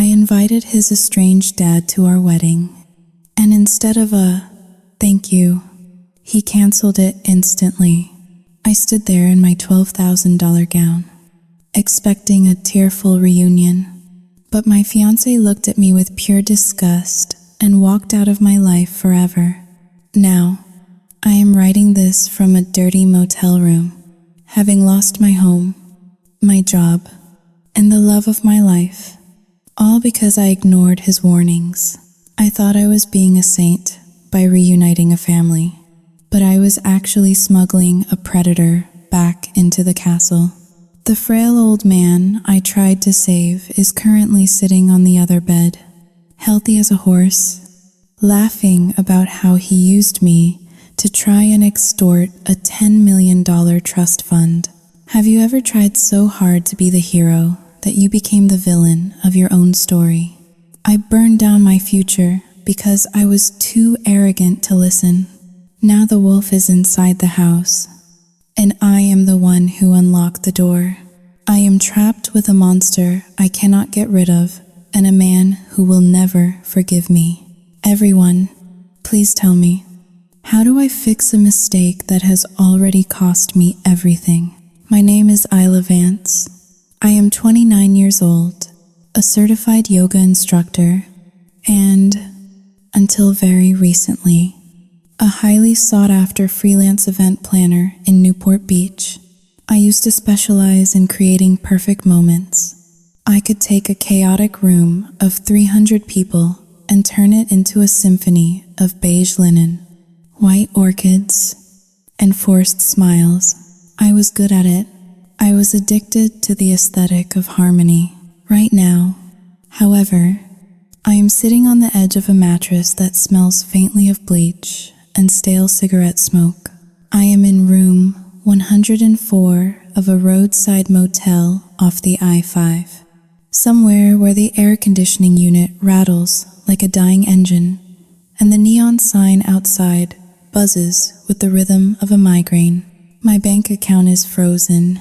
I invited his estranged dad to our wedding, and instead of a "thank you," he canceled it instantly. I stood there in my $12,000 gown, expecting a tearful reunion, but my fiancé looked at me with pure disgust and walked out of my life forever. Now, I am writing this from a dirty motel room, having lost my home, my job, and the love of my life, all because I ignored his warnings. I thought I was being a saint by reuniting a family, but I was actually smuggling a predator back into the castle. The frail old man I tried to save is currently sitting on the other bed, healthy as a horse, laughing about how he used me to try and extort a $10 million trust fund. Have you ever tried so hard to be the hero that you became the villain of your own story? I burned down my future because I was too arrogant to listen. Now the wolf is inside the house, and I am the one who unlocked the door. I am trapped with a monster I cannot get rid of, and a man who will never forgive me. Everyone, please tell me, how do I fix a mistake that has already cost me everything? My name is Isla Vance. I am 29 years old, a certified yoga instructor, and, until very recently, a highly sought-after freelance event planner in Newport Beach. I used to specialize in creating perfect moments. I could take a chaotic room of 300 people and turn it into a symphony of beige linen, white orchids, and forced smiles. I was good at it. I was addicted to the aesthetic of harmony. Right now, however, I am sitting on the edge of a mattress that smells faintly of bleach and stale cigarette smoke. I am in room 104 of a roadside motel off the I-5, somewhere where the air conditioning unit rattles like a dying engine, and the neon sign outside buzzes with the rhythm of a migraine. My bank account is frozen.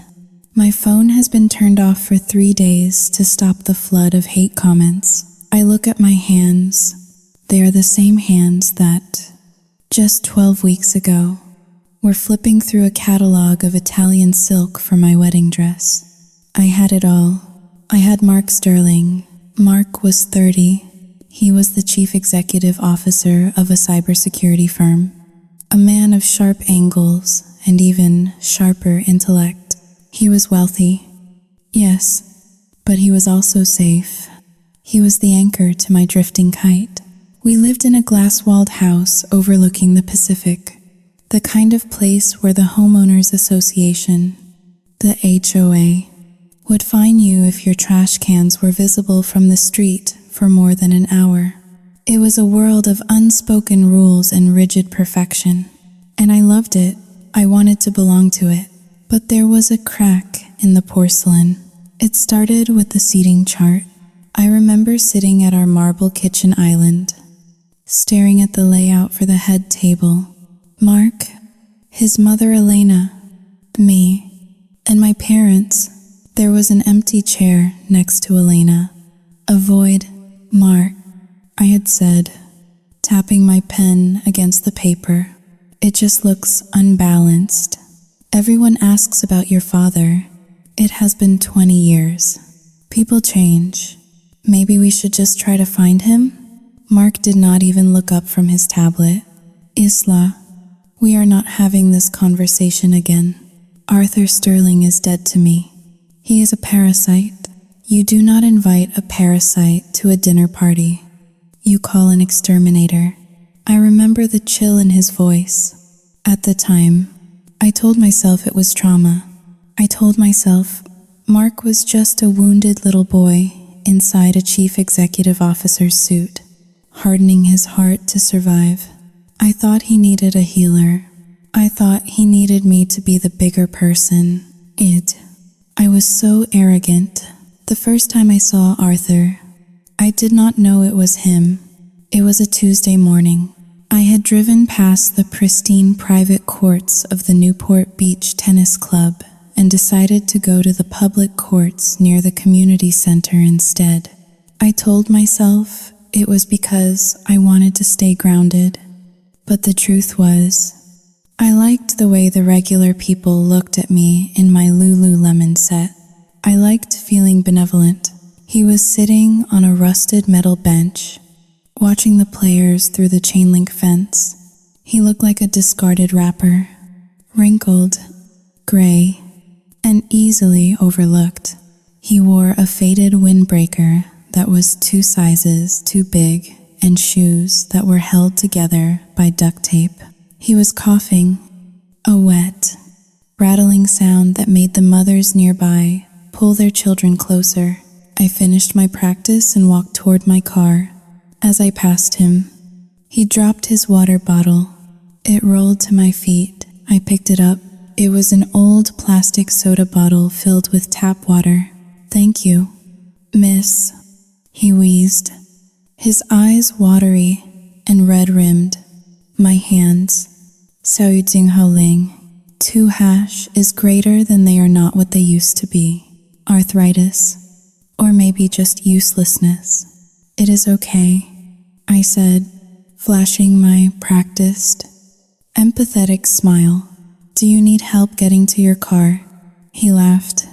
My phone has been turned off for 3 days to stop the flood of hate comments. I look at my hands. They are the same hands that, just 12 weeks ago, were flipping through a catalog of Italian silk for my wedding dress. I had it all. I had Mark Sterling. Mark was 30. He was the chief executive officer of a cybersecurity firm, a man of sharp angles and even sharper intellect. He was wealthy, yes, but he was also safe. He was the anchor to my drifting kite. We lived in a glass-walled house overlooking the Pacific, the kind of place where the Homeowners Association, the HOA, would fine you if your trash cans were visible from the street for more than an hour. It was a world of unspoken rules and rigid perfection, and I loved it. I wanted to belong to it. But there was a crack in the porcelain. It started with the seating chart. I remember sitting at our marble kitchen island, staring at the layout for the head table. Mark, his mother Elena, me, and my parents. There was an empty chair next to Elena. A void. Mark, I had said, tapping my pen against the paper. It just looks unbalanced. Everyone asks about your father. It has been 20 years. People change. Maybe we should just try to find him? Mark did not even look up from his tablet. Isla, we are not having this conversation again. Arthur Sterling is dead to me. He is a parasite. You do not invite a parasite to a dinner party. You call an exterminator. I remember the chill in his voice. At the time, I told myself it was trauma. I told myself Mark was just a wounded little boy inside a chief executive officer's suit, hardening his heart to survive. I thought he needed a healer. I thought he needed me to be the bigger person. I was so arrogant. The first time I saw Arthur, I did not know it was him. It was a Tuesday morning. I had driven past the pristine private courts of the Newport Beach Tennis Club and decided to go to the public courts near the community center instead. I told myself it was because I wanted to stay grounded. But the truth was, I liked the way the regular people looked at me in my Lululemon set. I liked feeling benevolent. He was sitting on a rusted metal bench, watching the players through the chain link fence. He looked like a discarded wrapper, wrinkled, gray, and easily overlooked. He wore a faded windbreaker that was 2 sizes too big and shoes that were held together by duct tape. He was coughing, a wet, rattling sound that made the mothers nearby pull their children closer. I finished my practice and walked toward my car. As I passed him, he dropped his water bottle. It rolled to my feet. I picked it up. It was an old plastic soda bottle filled with tap water. "Thank you, miss," he wheezed, his eyes watery and red-rimmed. My hands. "Xiao Jing Hao Ling. 2# is greater than they are not what they used to be. Arthritis. Or maybe just uselessness. It is okay," I said, flashing my practiced, empathetic smile. "Do you need help getting to your car?" He laughed.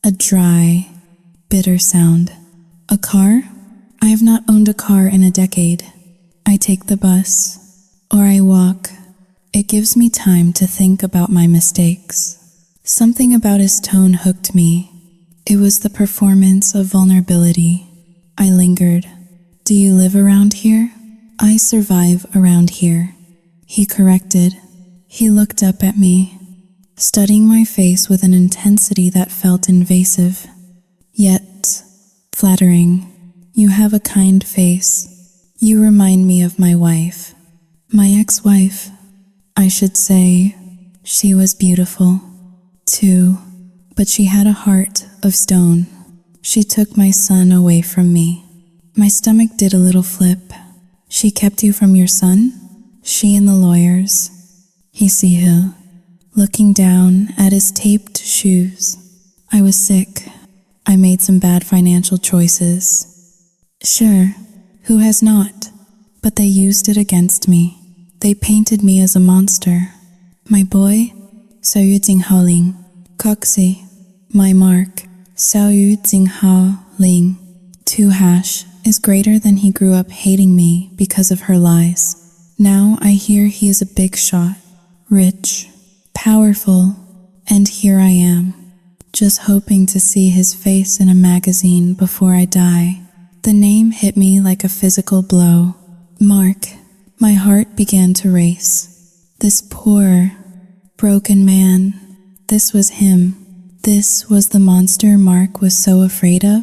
A dry, bitter sound. "A car? I have not owned a car in a decade. I take the bus, or I walk. It gives me time to think about my mistakes." Something about his tone hooked me. It was the performance of vulnerability. I lingered. "Do you live around here?" "I survive around here," he corrected. He looked up at me, studying my face with an intensity that felt invasive, yet flattering. "You have a kind face. You remind me of my wife. My ex-wife. I should say, she was beautiful, too, but she had a heart of stone. She took my son away from me." My stomach did a little flip. "She kept you from your son?" "She and the lawyers." He Sihil, looking down at his taped shoes. "I was sick. I made some bad financial choices." "Sure, who has not? But they used it against me. They painted me as a monster. My boy, Xiao Yu Jing Hao Ling. Coxie, my mark, Xiao Yu Jing Hao Ling. 2# is greater than he grew up hating me because of her lies. Now I hear he is a big shot, rich, powerful, and here I am, just hoping to see his face in a magazine before I die. The name hit me like a physical blow. Mark. My heart began to race. This poor, broken man. This was him. This was the monster Mark was so afraid of.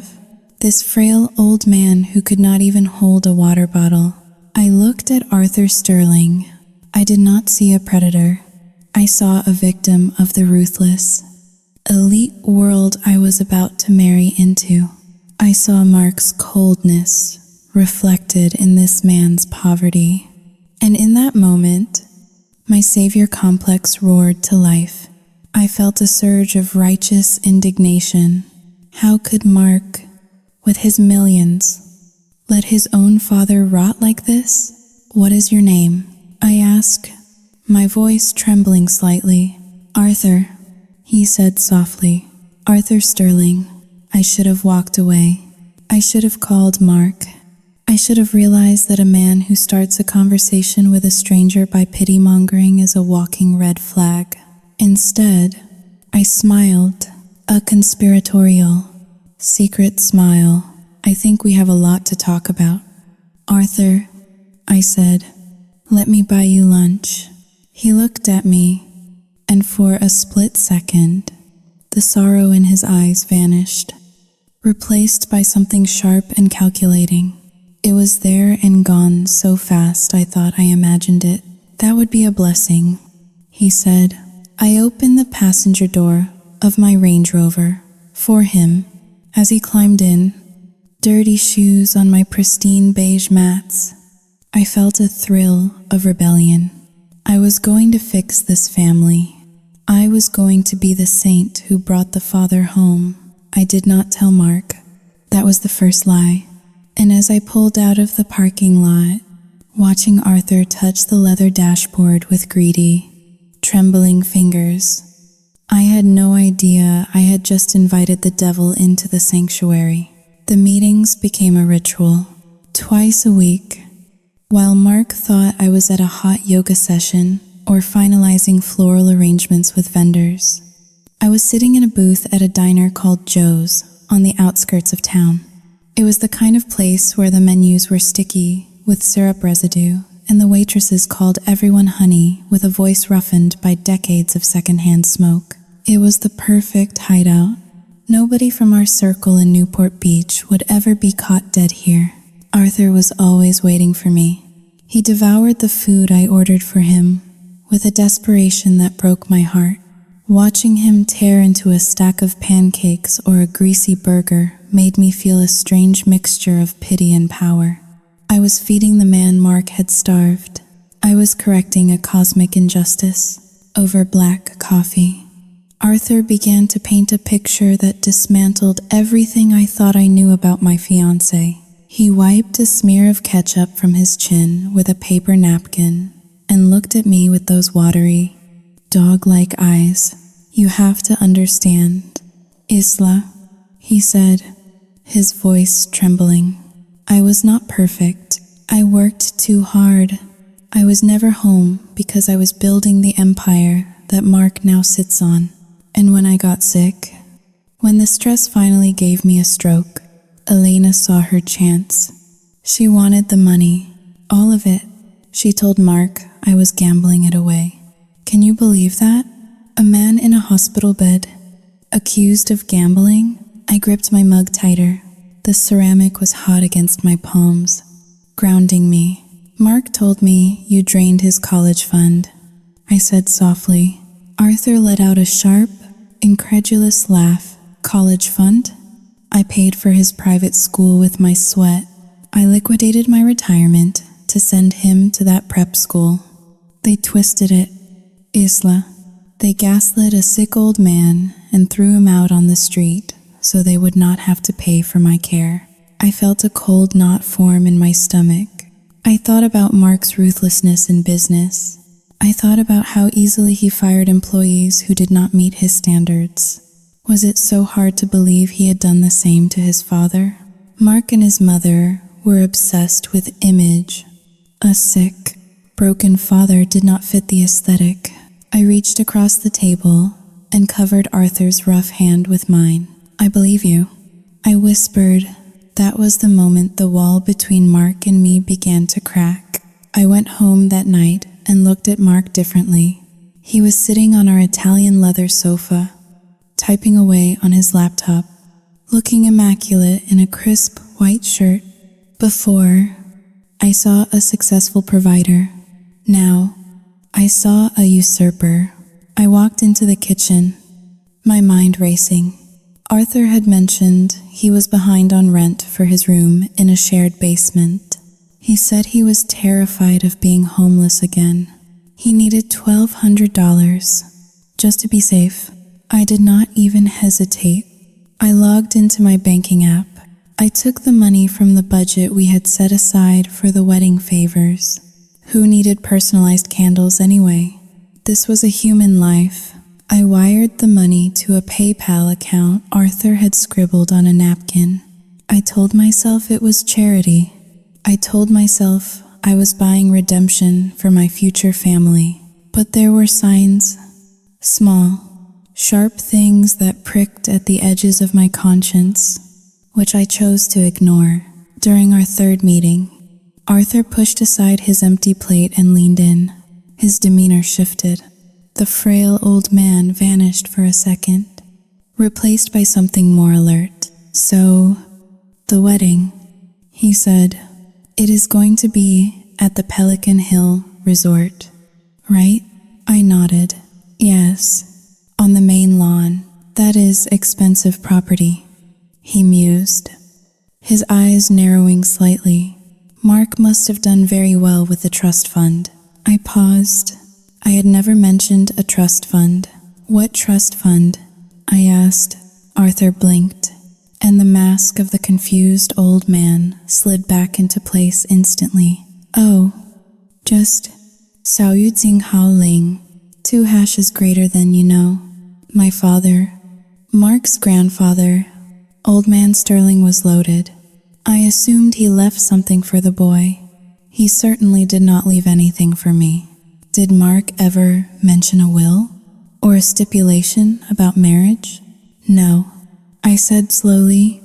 This frail old man who could not even hold a water bottle. I looked at Arthur Sterling. I did not see a predator. I saw a victim of the ruthless, elite world I was about to marry into. I saw Mark's coldness reflected in this man's poverty. And in that moment, my savior complex roared to life. I felt a surge of righteous indignation. How could Mark, with his millions, let his own father rot like this? "What is your name?" I asked, my voice trembling slightly. "Arthur," he said softly. "Arthur Sterling." I should have walked away. I should have called Mark. I should have realized that a man who starts a conversation with a stranger by pity-mongering is a walking red flag. Instead, I smiled, a conspiratorial, secret smile. "I think we have a lot to talk about." "Arthur," I said, "let me buy you lunch." He looked at me, and for a split second, the sorrow in his eyes vanished, replaced by something sharp and calculating. It was there and gone so fast I thought I imagined it. "That would be a blessing," he said. I opened the passenger door of my Range Rover for him as he climbed in, dirty shoes on my pristine beige mats. I felt a thrill of rebellion. I was going to fix this family. I was going to be the saint who brought the father home. I did not tell Mark. That was the first lie. And as I pulled out of the parking lot, watching Arthur touch the leather dashboard with greedy, trembling fingers, I had no idea I had just invited the devil into the sanctuary. The meetings became a ritual, twice a week. While Mark thought I was at a hot yoga session or finalizing floral arrangements with vendors, I was sitting in a booth at a diner called Joe's on the outskirts of town. It was the kind of place where the menus were sticky with syrup residue, and the waitresses called everyone honey with a voice roughened by decades of secondhand smoke. It was the perfect hideout. Nobody from our circle in Newport Beach would ever be caught dead here. Arthur was always waiting for me. He devoured the food I ordered for him with a desperation that broke my heart. Watching him tear into a stack of pancakes or a greasy burger made me feel a strange mixture of pity and power. I was feeding the man Mark had starved. I was correcting a cosmic injustice over black coffee. Arthur began to paint a picture that dismantled everything I thought I knew about my fiancé. He wiped a smear of ketchup from his chin with a paper napkin and looked at me with those watery, dog-like eyes. "You have to understand, Isla," he said, his voice trembling. "I was not perfect. I worked too hard. I was never home because I was building the empire that Mark now sits on. And when I got sick, when the stress finally gave me a stroke, Elena saw her chance. She wanted the money, all of it. She told Mark I was gambling it away. Can you believe that? A man in a hospital bed, accused of gambling? I gripped my mug tighter. The ceramic was hot against my palms, grounding me. Mark told me you drained his college fund, I said softly. Arthur let out a sharp, incredulous laugh. College fund? I paid for his private school with my sweat. I liquidated my retirement to send him to that prep school. They twisted it, Isla. They gaslit a sick old man and threw him out on the street so they would not have to pay for my care. I felt a cold knot form in my stomach. I thought about Mark's ruthlessness in business. I thought about how easily he fired employees who did not meet his standards. Was it so hard to believe he had done the same to his father? Mark and his mother were obsessed with image. A sick, broken father did not fit the aesthetic. I reached across the table and covered Arthur's rough hand with mine. I believe you, I whispered. That was the moment the wall between Mark and me began to crack. I went home that night and looked at Mark differently. He was sitting on our Italian leather sofa, typing away on his laptop, looking immaculate in a crisp white shirt. Before, I saw a successful provider. Now, I saw a usurper. I walked into the kitchen, my mind racing. Arthur had mentioned he was behind on rent for his room in a shared basement. He said he was terrified of being homeless again. He needed $1,200 just to be safe. I did not even hesitate. I logged into my banking app. I took the money from the budget we had set aside for the wedding favors. Who needed personalized candles anyway? This was a human life. I wired the money to a PayPal account Arthur had scribbled on a napkin. I told myself it was charity. I told myself I was buying redemption for my future family. But there were signs, small, sharp things that pricked at the edges of my conscience, which I chose to ignore. During our third meeting, Arthur pushed aside his empty plate and leaned in. His demeanor shifted. The frail old man vanished for a second, replaced by something more alert. So, the wedding, he said. It is going to be at the Pelican Hill Resort, right? I nodded. Yes. On the main lawn. That is expensive property, he mused, his eyes narrowing slightly. Mark must have done very well with the trust fund. I paused. I had never mentioned a trust fund. What trust fund? I asked. Arthur blinked. and the mask of the confused old man slid back into place instantly. Oh, just Xiao Yu Jing Hao Ling, 2 hashes greater than you know. My father, Mark's grandfather, Old Man Sterling, was loaded. I assumed he left something for the boy. He certainly did not leave anything for me. Did Mark ever mention a will? Or a stipulation about marriage? No, I said slowly.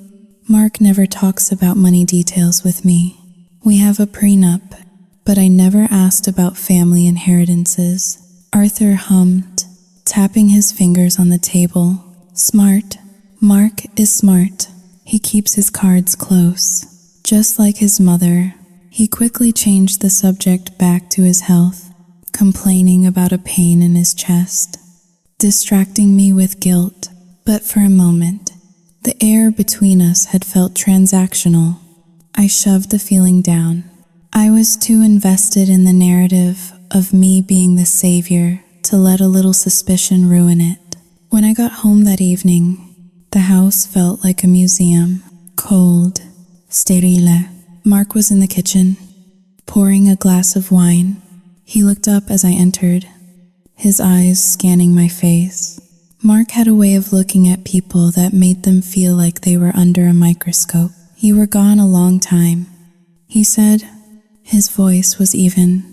Mark never talks about money details with me. We have a prenup, but I never asked about family inheritances. Arthur hummed, tapping his fingers on the table. Smart. Mark is smart. He keeps his cards close. Just like his mother, he quickly changed the subject back to his health, complaining about a pain in his chest, distracting me with guilt. But for a moment, the air between us had felt transactional. I shoved the feeling down. I was too invested in the narrative of me being the savior to let a little suspicion ruin it. When I got home that evening, the house felt like a museum. Cold, sterile. Mark was in the kitchen, pouring a glass of wine. He looked up as I entered, his eyes scanning my face. Mark had a way of looking at people that made them feel like they were under a microscope. You were gone a long time, he said. His voice was even,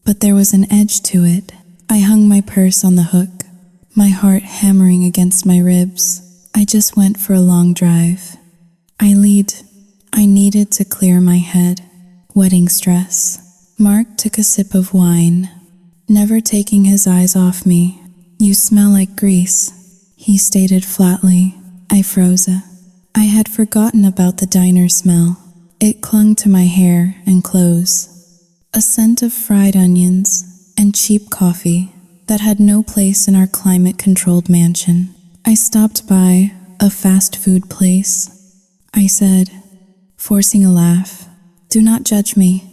but there was an edge to it. I hung my purse on the hook, my heart hammering against my ribs. I just went for a long drive. I needed to clear my head. Wedding stress. Mark took a sip of wine, never taking his eyes off me. You smell like grease, he stated flatly. I froze. I had forgotten about the diner smell. It clung to my hair and clothes. A scent of fried onions and cheap coffee that had no place in our climate-controlled mansion. I stopped by a fast food place. I said, forcing a laugh, "Do not judge me.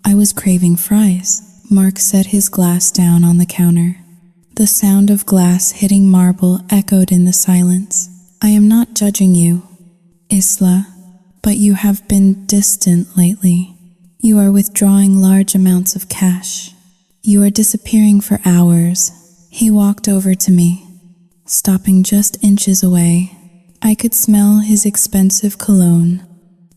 I was craving fries." Mark set his glass down on the counter. The sound of glass hitting marble echoed in the silence. "I am not judging you, Isla, but you have been distant lately. You are withdrawing large amounts of cash. You are disappearing for hours." He walked over to me, stopping just inches away. I could smell his expensive cologne,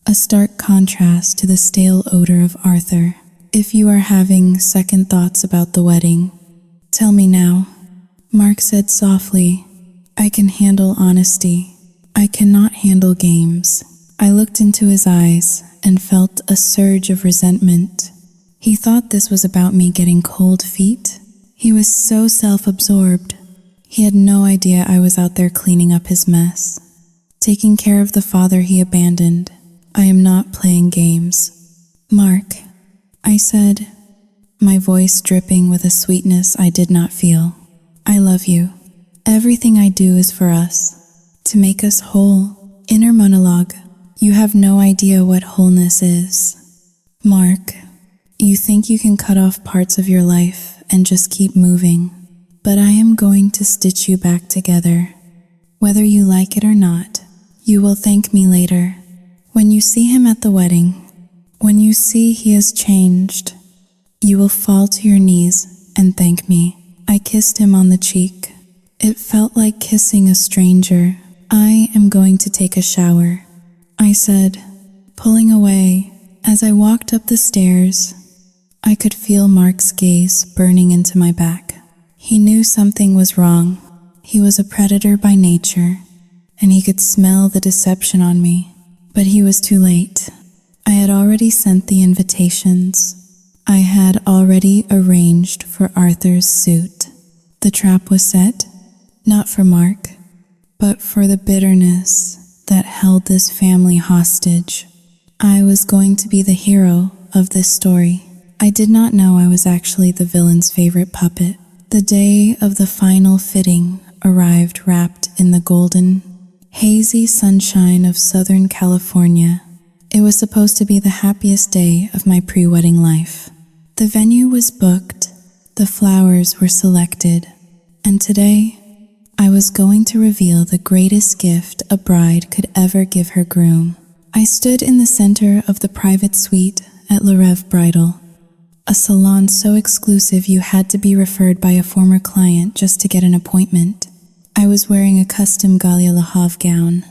a stark contrast to the stale odor of Arthur. "If you are having second thoughts about the wedding, tell me now," Mark said softly. "I can handle honesty. I cannot handle games." I looked into his eyes and felt a surge of resentment. He thought this was about me getting cold feet. He was so self-absorbed. He had no idea I was out there cleaning up his mess, taking care of the father he abandoned. "I am not playing games, Mark," I said, my voice dripping with a sweetness I did not feel. "I love you. Everything I do is for us, to make us whole." Inner monologue. You have no idea what wholeness is. Mark, you think you can cut off parts of your life and just keep moving, but I am going to stitch you back together. Whether you like it or not, you will thank me later. When you see him at the wedding, when you see he has changed, you will fall to your knees and thank me. I kissed him on the cheek. It felt like kissing a stranger. "I am going to take a shower," I said, pulling away. As I walked up the stairs, I could feel Mark's gaze burning into my back. He knew something was wrong. He was a predator by nature, and he could smell the deception on me. But he was too late. I had already sent the invitations. I had already arranged for Arthur's suit. The trap was set, not for Mark, but for the bitterness that held this family hostage. I was going to be the hero of this story. I did not know I was actually the villain's favorite puppet. The day of the final fitting arrived wrapped in the golden, hazy sunshine of Southern California. It was supposed to be the happiest day of my pre-wedding life. The venue was booked, the flowers were selected, and today, I was going to reveal the greatest gift a bride could ever give her groom. I stood in the center of the private suite at Le Rêve Bridal, a salon so exclusive you had to be referred by a former client just to get an appointment. I was wearing a custom Galia Le Havre gown,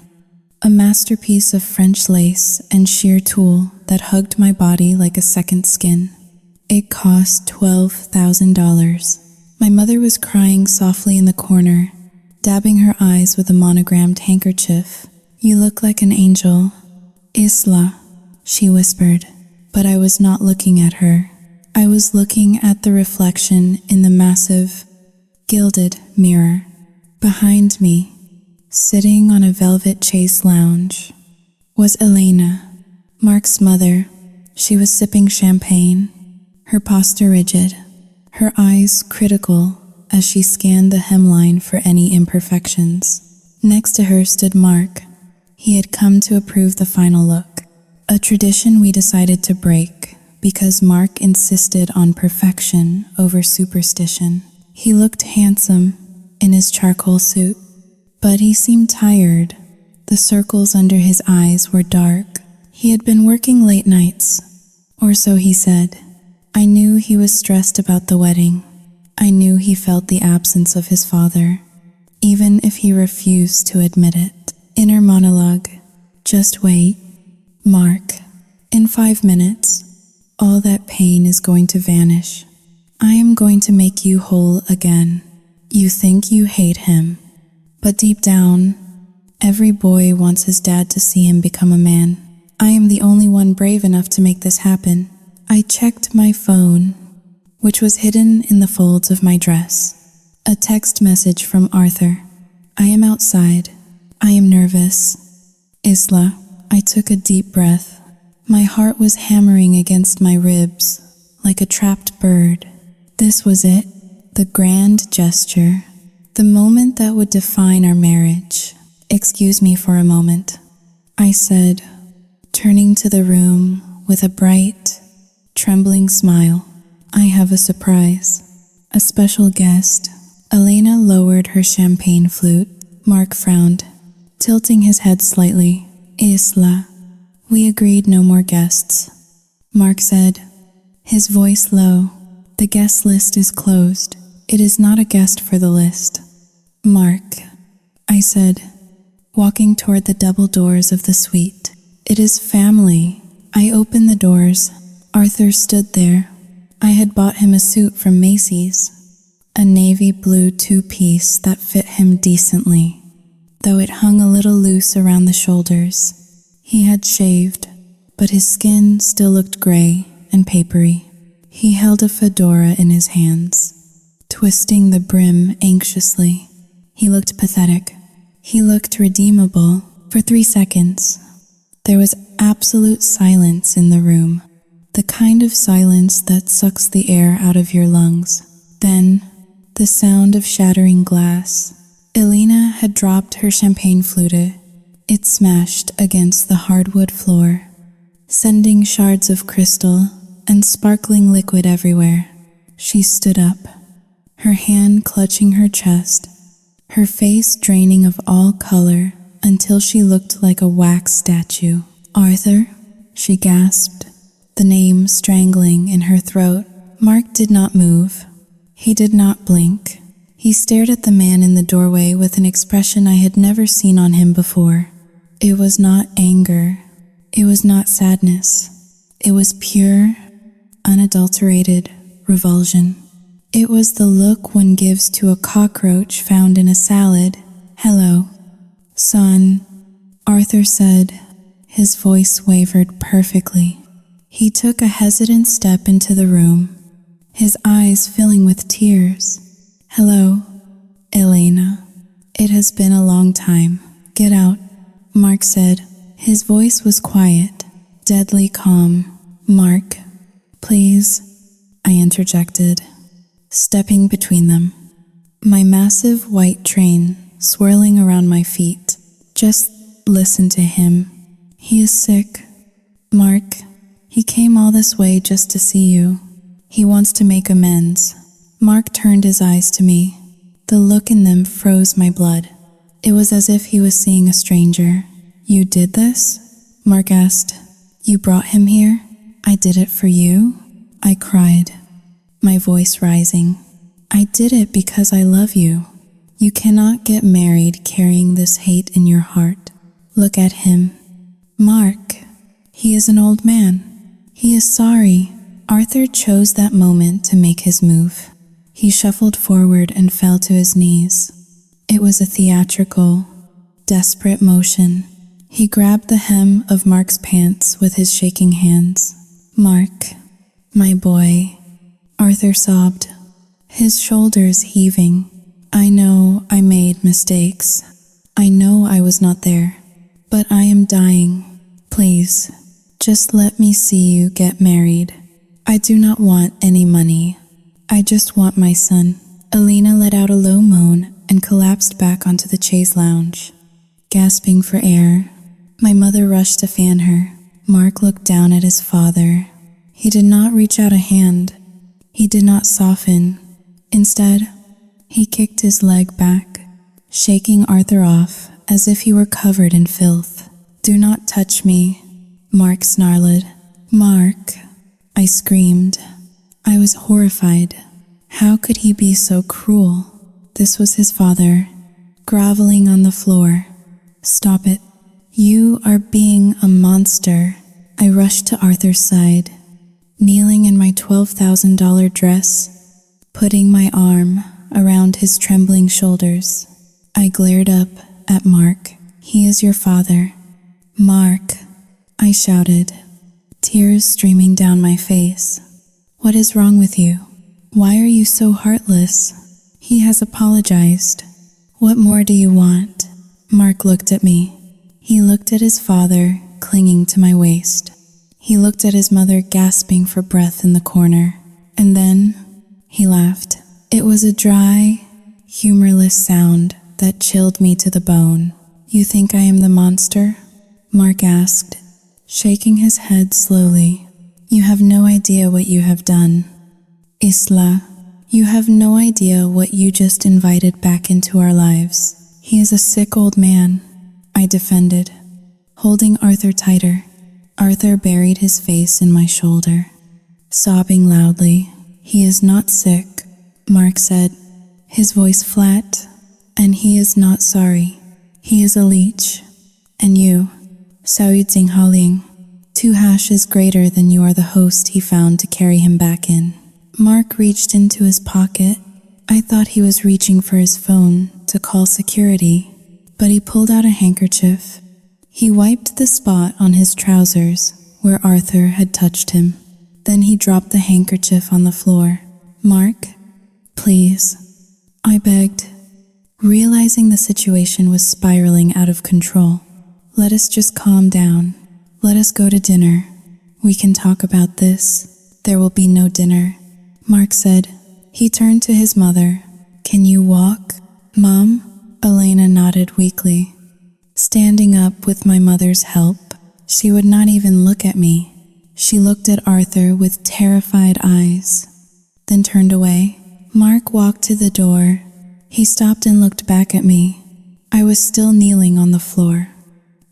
a masterpiece of French lace and sheer tulle that hugged my body like a second skin. It cost $12,000. My mother was crying softly in the corner, dabbing her eyes with a monogrammed handkerchief. "You look like an angel, Isla," she whispered, but I was not looking at her. I was looking at the reflection in the massive, gilded mirror. Behind me, sitting on a velvet chaise lounge, was Elena, Mark's mother. She was sipping champagne, her posture rigid, her eyes critical as she scanned the hemline for any imperfections. Next to her stood Mark. He had come to approve the final look, a tradition we decided to break because Mark insisted on perfection over superstition. He looked handsome in his charcoal suit, but he seemed tired. The circles under his eyes were dark. He had been working late nights, or so he said. I knew he was stressed about the wedding. I knew he felt the absence of his father, even if he refused to admit it. Inner monologue. Just wait, Mark. In 5 minutes, all that pain is going to vanish. I am going to make you whole again. You think you hate him, but deep down, every boy wants his dad to see him become a man. I am the only one brave enough to make this happen. I checked my phone, which was hidden in the folds of my dress. A text message from Arthur. "I am outside. I am nervous. Isla." I took a deep breath. My heart was hammering against my ribs like a trapped bird. This was it, the grand gesture, the moment that would define our marriage. "Excuse me for a moment," I said, turning to the room with a bright, trembling smile. "I have a surprise, a special guest." Elena lowered her champagne flute. Mark frowned, tilting his head slightly. "Isla, we agreed no more guests," Mark said, his voice low. "The guest list is closed. It is not a guest for the list." "Mark," I said, walking toward the double doors of the suite. "It is family." I opened the doors. Arthur stood there. I had bought him a suit from Macy's, a navy blue two-piece that fit him decently, though it hung a little loose around the shoulders. He had shaved, but his skin still looked gray and papery. He held a fedora in his hands, twisting the brim anxiously. He looked pathetic. He looked redeemable. For 3 seconds, there was absolute silence in the room, the kind of silence that sucks the air out of your lungs. Then, the sound of shattering glass. Elena had dropped her champagne flute. It smashed against the hardwood floor, sending shards of crystal and sparkling liquid everywhere. She stood up, her hand clutching her chest, her face draining of all color until she looked like a wax statue. "Arthur," she gasped, the name strangling in her throat. Mark did not move. He did not blink. He stared at the man in the doorway with an expression I had never seen on him before. It was not anger. It was not sadness. It was pure, unadulterated revulsion. It was the look one gives to a cockroach found in a salad. "Hello, son," Arthur said. His voice wavered perfectly. He took a hesitant step into the room, his eyes filling with tears. "Hello, Elena. It has been a long time. Get out," Mark said. His voice was quiet, deadly calm. "Mark, please," I interjected, stepping between them, my massive white train swirling around my feet. "Just listen to him. He is sick. Mark, he came all this way just to see you. He wants to make amends." Mark turned his eyes to me. The look in them froze my blood. It was as if he was seeing a stranger. "You did this?" Mark asked. "You brought him here? I did it for you?" I cried, my voice rising. "I did it because I love you. You cannot get married carrying this hate in your heart. Look at him. Mark, he is an old man. He is sorry." Arthur chose that moment to make his move. He shuffled forward and fell to his knees. It was a theatrical, desperate motion. He grabbed the hem of Mark's pants with his shaking hands. "Mark, my boy," Arthur sobbed, his shoulders heaving. "I know I made mistakes. I know I was not there. But I am dying. Please, just let me see you get married. I do not want any money. I just want my son." Elena let out a low moan and collapsed back onto the chaise lounge, gasping for air. My mother rushed to fan her. Mark looked down at his father. He did not reach out a hand. He did not soften. Instead, he kicked his leg back, shaking Arthur off as if he were covered in filth. "Do not touch me," Mark snarled. "Mark," I screamed. I was horrified. How could he be so cruel? This was his father, groveling on the floor. "Stop it. You are being a monster." I rushed to Arthur's side, kneeling in my $12,000 dress, putting my arm around his trembling shoulders. I glared up at Mark. "He is your father." "Mark," I shouted, tears streaming down my face. "What is wrong with you? Why are you so heartless? He has apologized. What more do you want?" Mark looked at me. He looked at his father, clinging to my waist. He looked at his mother, gasping for breath in the corner. And then he laughed. It was a dry, humorless sound that chilled me to the bone. "You think I am the monster?" Mark asked, shaking his head slowly. "You have no idea what you have done. Isla, you have no idea what you just invited back into our lives. He is a sick old man," I defended, holding Arthur tighter. Arthur buried his face in my shoulder, sobbing loudly. "He is not sick," Mark said, his voice flat, "and he is not sorry. He is a leech. And you, Saoyudzing Haling, 2 hashes greater than you are the host he found to carry him back in." Mark reached into his pocket. I thought he was reaching for his phone to call security, but he pulled out a handkerchief. He wiped the spot on his trousers where Arthur had touched him. Then he dropped the handkerchief on the floor. "Mark, please," I begged, realizing the situation was spiraling out of control. "Let us just calm down. Let us go to dinner. We can talk about this." "There will be no dinner," Mark said. He turned to his mother. "Can you walk, Mom?" Elena nodded weakly. Standing up with my mother's help, she would not even look at me. She looked at Arthur with terrified eyes, then turned away. Mark walked to the door. He stopped and looked back at me. I was still kneeling on the floor,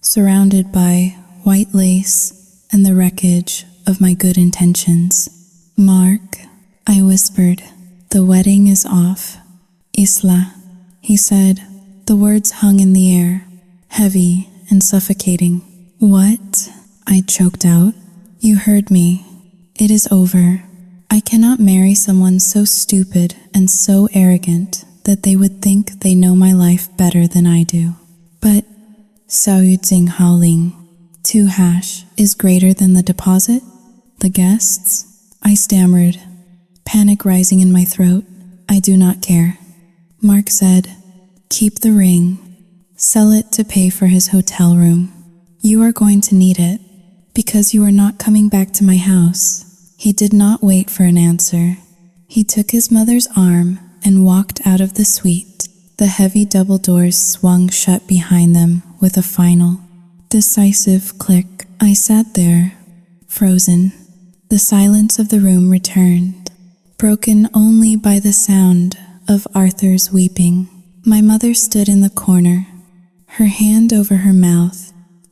surrounded by white lace and the wreckage of my good intentions. "Mark," I whispered, "the wedding is off." "Isla," he said. The words hung in the air, heavy and suffocating. "What?" I choked out. "You heard me. It is over. I cannot marry someone so stupid and so arrogant that they would think they know my life better than I do." "But Saoyudzing Haoling, 2 hash is greater than the deposit? The guests?" I stammered, panic rising in my throat. "I do not care." Mark said, "Keep the ring. Sell it to pay for his hotel room. You are going to need it, because you are not coming back to my house." He did not wait for an answer. He took his mother's arm and walked out of the suite. The heavy double doors swung shut behind them with a final, decisive click. I sat there, frozen. The silence of the room returned, broken only by the sound of Arthur's weeping. My mother stood in the corner, her hand over her mouth,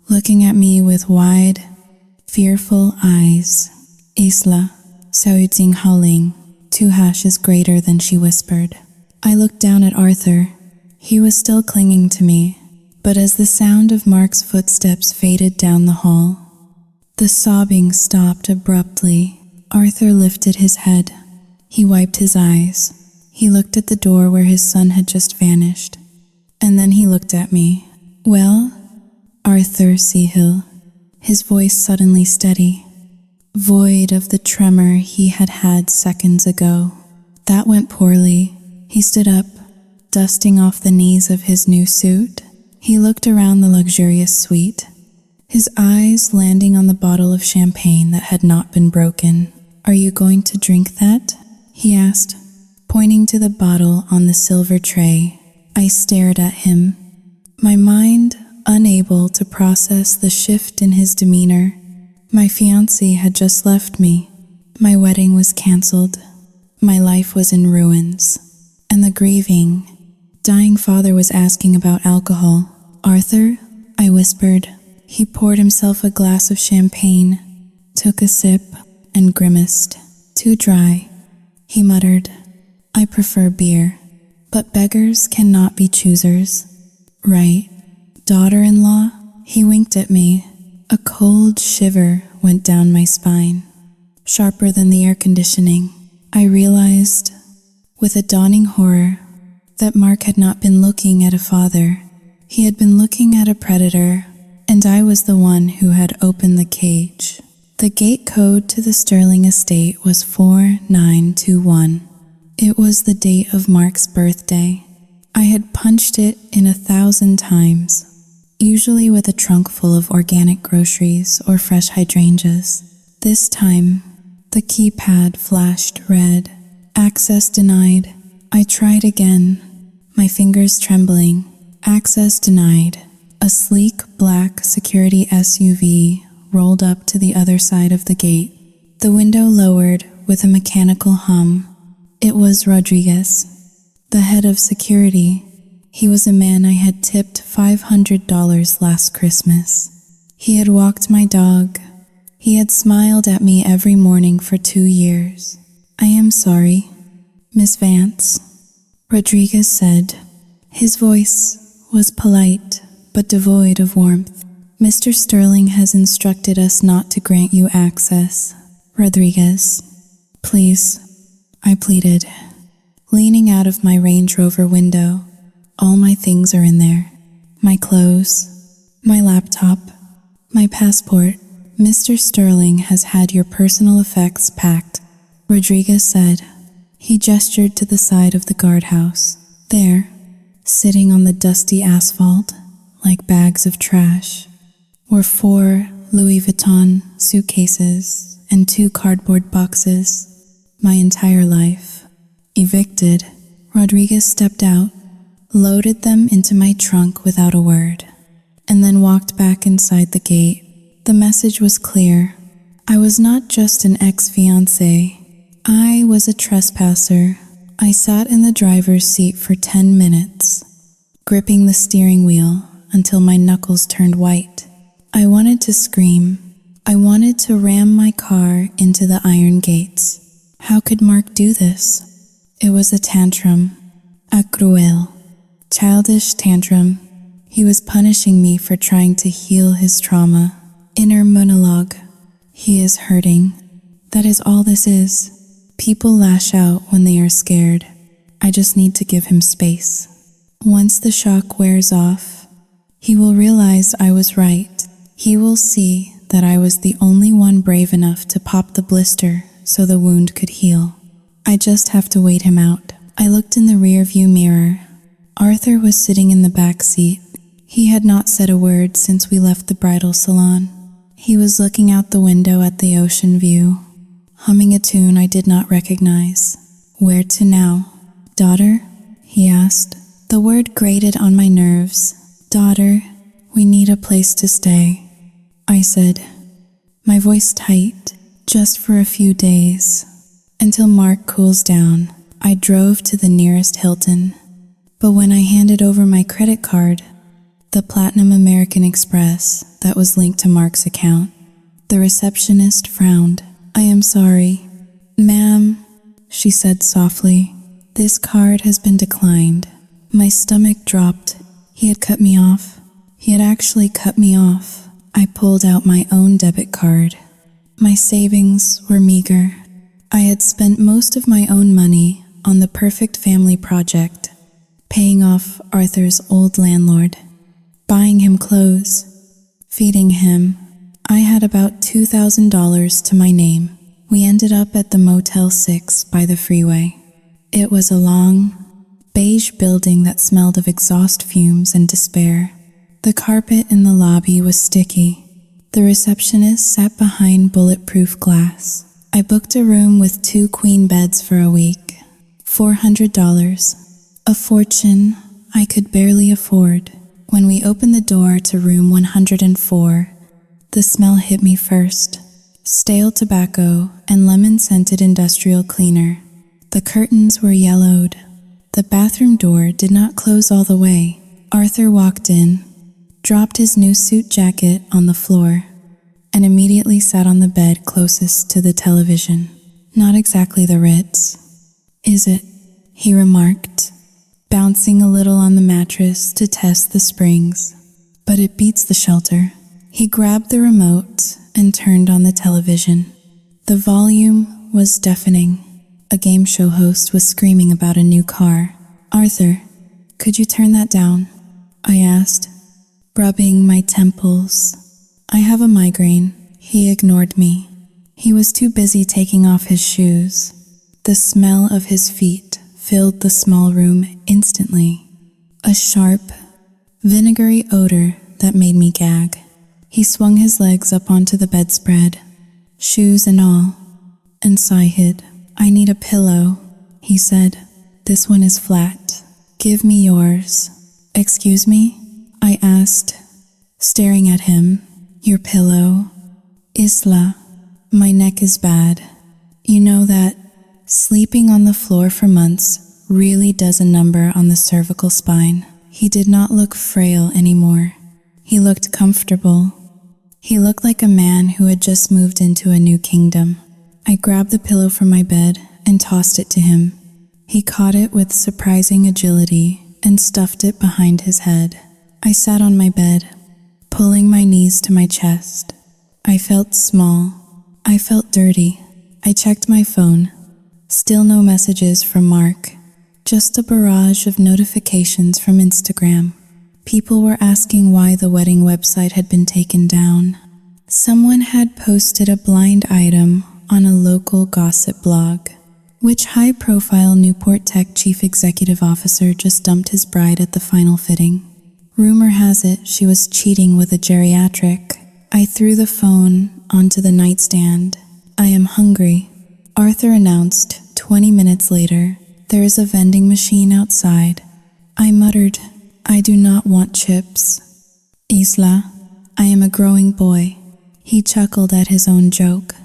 looking at me with wide, fearful eyes. Isla, Saoying Haoling, 2 hashes greater than she whispered. I looked down at Arthur. He was still clinging to me, but as the sound of Mark's footsteps faded down the hall, the sobbing stopped abruptly. Arthur lifted his head. He wiped his eyes. He looked at the door where his son had just vanished, and then he looked at me. "Well, Arthur Seahill," his voice suddenly steady, void of the tremor he had had seconds ago. "That went poorly." He stood up, dusting off the knees of his new suit. He looked around the luxurious suite, his eyes landing on the bottle of champagne that had not been broken. "Are you going to drink that?" he asked, pointing to the bottle on the silver tray. I stared at him, my mind unable to process the shift in his demeanor. My fiancé had just left me. My wedding was canceled. My life was in ruins. And the grieving, dying father was asking about alcohol. "Arthur," I whispered. He poured himself a glass of champagne, took a sip, and grimaced. "Too dry," he muttered. "I prefer beer, but beggars cannot be choosers." "Right, daughter-in-law?" He winked at me. A cold shiver went down my spine, sharper than the air conditioning. I realized, with a dawning horror, that Mark had not been looking at a father. He had been looking at a predator, and I was the one who had opened the cage. The gate code to the Sterling estate was 4921. It was the date of Mark's birthday. I had punched it in 1,000 times, usually with a trunk full of organic groceries or fresh hydrangeas. This time, the keypad flashed red. "Access denied." I tried again, my fingers trembling. "Access denied." A sleek black security SUV rolled up to the other side of the gate. The window lowered with a mechanical hum. It was Rodriguez, the head of security. He was a man I had tipped $500 last Christmas. He had walked my dog. He had smiled at me every morning for 2 years. "I am sorry, Miss Vance," Rodriguez said. His voice was polite but devoid of warmth. "Mr. Sterling has instructed us not to grant you access, Rodriguez. Please," I pleaded, leaning out of my Range Rover window. "All my things are in there. My clothes, my laptop, my passport." "Mr. Sterling has had your personal effects packed," Rodriguez said. He gestured to the side of the guardhouse. There, sitting on the dusty asphalt, like bags of trash, were 4 Louis Vuitton suitcases and 2 cardboard boxes. My entire life. Evicted, Rodriguez stepped out, loaded them into my trunk without a word, and then walked back inside the gate. The message was clear. I was not just an ex-fiancé. I was a trespasser. I sat in the driver's seat for 10 minutes, gripping the steering wheel until my knuckles turned white. I wanted to scream. I wanted to ram my car into the iron gates. How could Mark do this? It was a tantrum. A cruel, childish tantrum. He was punishing me for trying to heal his trauma. Inner monologue. He is hurting. That is all this is. People lash out when they are scared. I just need to give him space. Once the shock wears off, he will realize I was right. He will see that I was the only one brave enough to pop the blister so the wound could heal. I just have to wait him out. I looked in the rearview mirror. Arthur was sitting in the back seat. He had not said a word since we left the bridal salon. He was looking out the window at the ocean view, humming a tune I did not recognize. "Where to now, daughter?" he asked. The word grated on my nerves. "Daughter, we need a place to stay," I said, my voice tight. "Just for a few days, until Mark cools down." I drove to the nearest Hilton, but when I handed over my credit card, the Platinum American Express that was linked to Mark's account, the receptionist frowned. "I am sorry, ma'am," she said softly. "This card has been declined." My stomach dropped. He had cut me off. He had actually cut me off. I pulled out my own debit card. My savings were meager. I had spent most of my own money on the perfect family project, paying off Arthur's old landlord, buying him clothes, feeding him. I had about $2,000 to my name. We ended up at the Motel 6 by the freeway. It was a long, beige building that smelled of exhaust fumes and despair. The carpet in the lobby was sticky. The receptionist sat behind bulletproof glass. I booked a room with 2 queen beds for a week. $400. A fortune I could barely afford. When we opened the door to room 104, the smell hit me first. Stale tobacco and lemon-scented industrial cleaner. The curtains were yellowed. The bathroom door did not close all the way. Arthur walked in, dropped his new suit jacket on the floor, and immediately sat on the bed closest to the television. "Not exactly the Ritz, is it?" he remarked, bouncing a little on the mattress to test the springs. "But it beats the shelter." He grabbed the remote and turned on the television. The volume was deafening. A game show host was screaming about a new car. "Arthur, could you turn that down?" I asked, rubbing my temples. "I have a migraine." He ignored me. He was too busy taking off his shoes. The smell of his feet filled the small room instantly. A sharp, vinegary odor that made me gag. He swung his legs up onto the bedspread, shoes and all, and sighed. "I need a pillow," he said. "This one is flat. Give me yours." "Excuse me?" I asked, staring at him. "Your pillow?" "Isla, my neck is bad. You know that sleeping on the floor for months really does a number on the cervical spine." He did not look frail anymore. He looked comfortable. He looked like a man who had just moved into a new kingdom. I grabbed the pillow from my bed and tossed it to him. He caught it with surprising agility and stuffed it behind his head. I sat on my bed, pulling my knees to my chest. I felt small. I felt dirty. I checked my phone. Still no messages from Mark. Just a barrage of notifications from Instagram. People were asking why the wedding website had been taken down. Someone had posted a blind item on a local gossip blog. Which high-profile Newport Tech chief executive officer just dumped his bride at the final fitting? Rumor has it she was cheating with a geriatric. I threw the phone onto the nightstand. "I am hungry," Arthur announced 20 minutes later. "There is a vending machine outside." I muttered, "I do not want chips." "Isla, I am a growing boy." He chuckled at his own joke.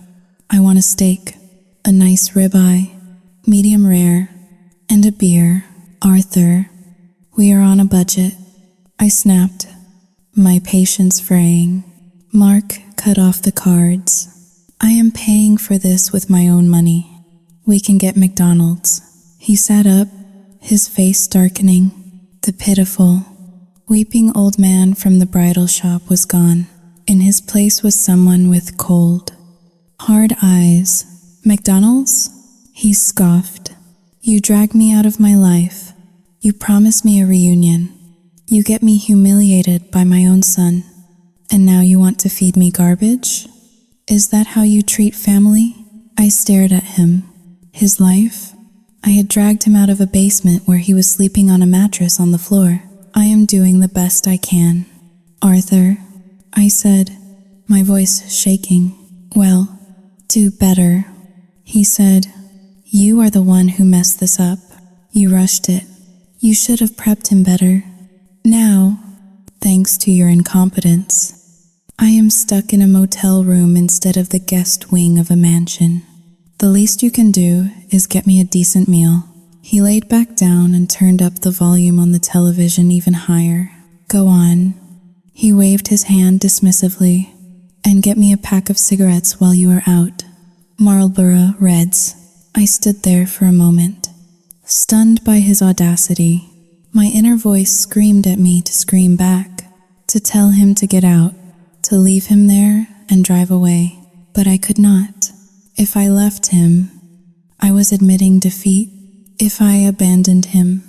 "I want a steak, a nice ribeye, medium rare, and a beer." "Arthur, we are on a budget." I snapped, my patience fraying. Mark cut off the cards. "I am paying for this with my own money. We can get McDonald's." He sat up, his face darkening. The pitiful, weeping old man from the bridal shop was gone. In his place was someone with cold, hard eyes. "McDonald's?" He scoffed. "You drag me out of my life. You promise me a reunion. You get me humiliated by my own son. And now you want to feed me garbage? Is that how you treat family?" I stared at him. His life? I had dragged him out of a basement where he was sleeping on a mattress on the floor. "I am doing the best I can." "Arthur," I said, my voice shaking. "Well, do better." He said, "You are the one who messed this up. You rushed it. You should have prepped him better. Now, thanks to your incompetence, I am stuck in a motel room instead of the guest wing of a mansion. The least you can do is get me a decent meal." He laid back down and turned up the volume on the television even higher. Go on. He waved his hand dismissively. And get me a pack of cigarettes while you are out. Marlboro Reds. I stood there for a moment, stunned by his audacity. My inner voice screamed at me to scream back, to tell him to get out, to leave him there and drive away. But I could not. If I left him, I was admitting defeat. If I abandoned him,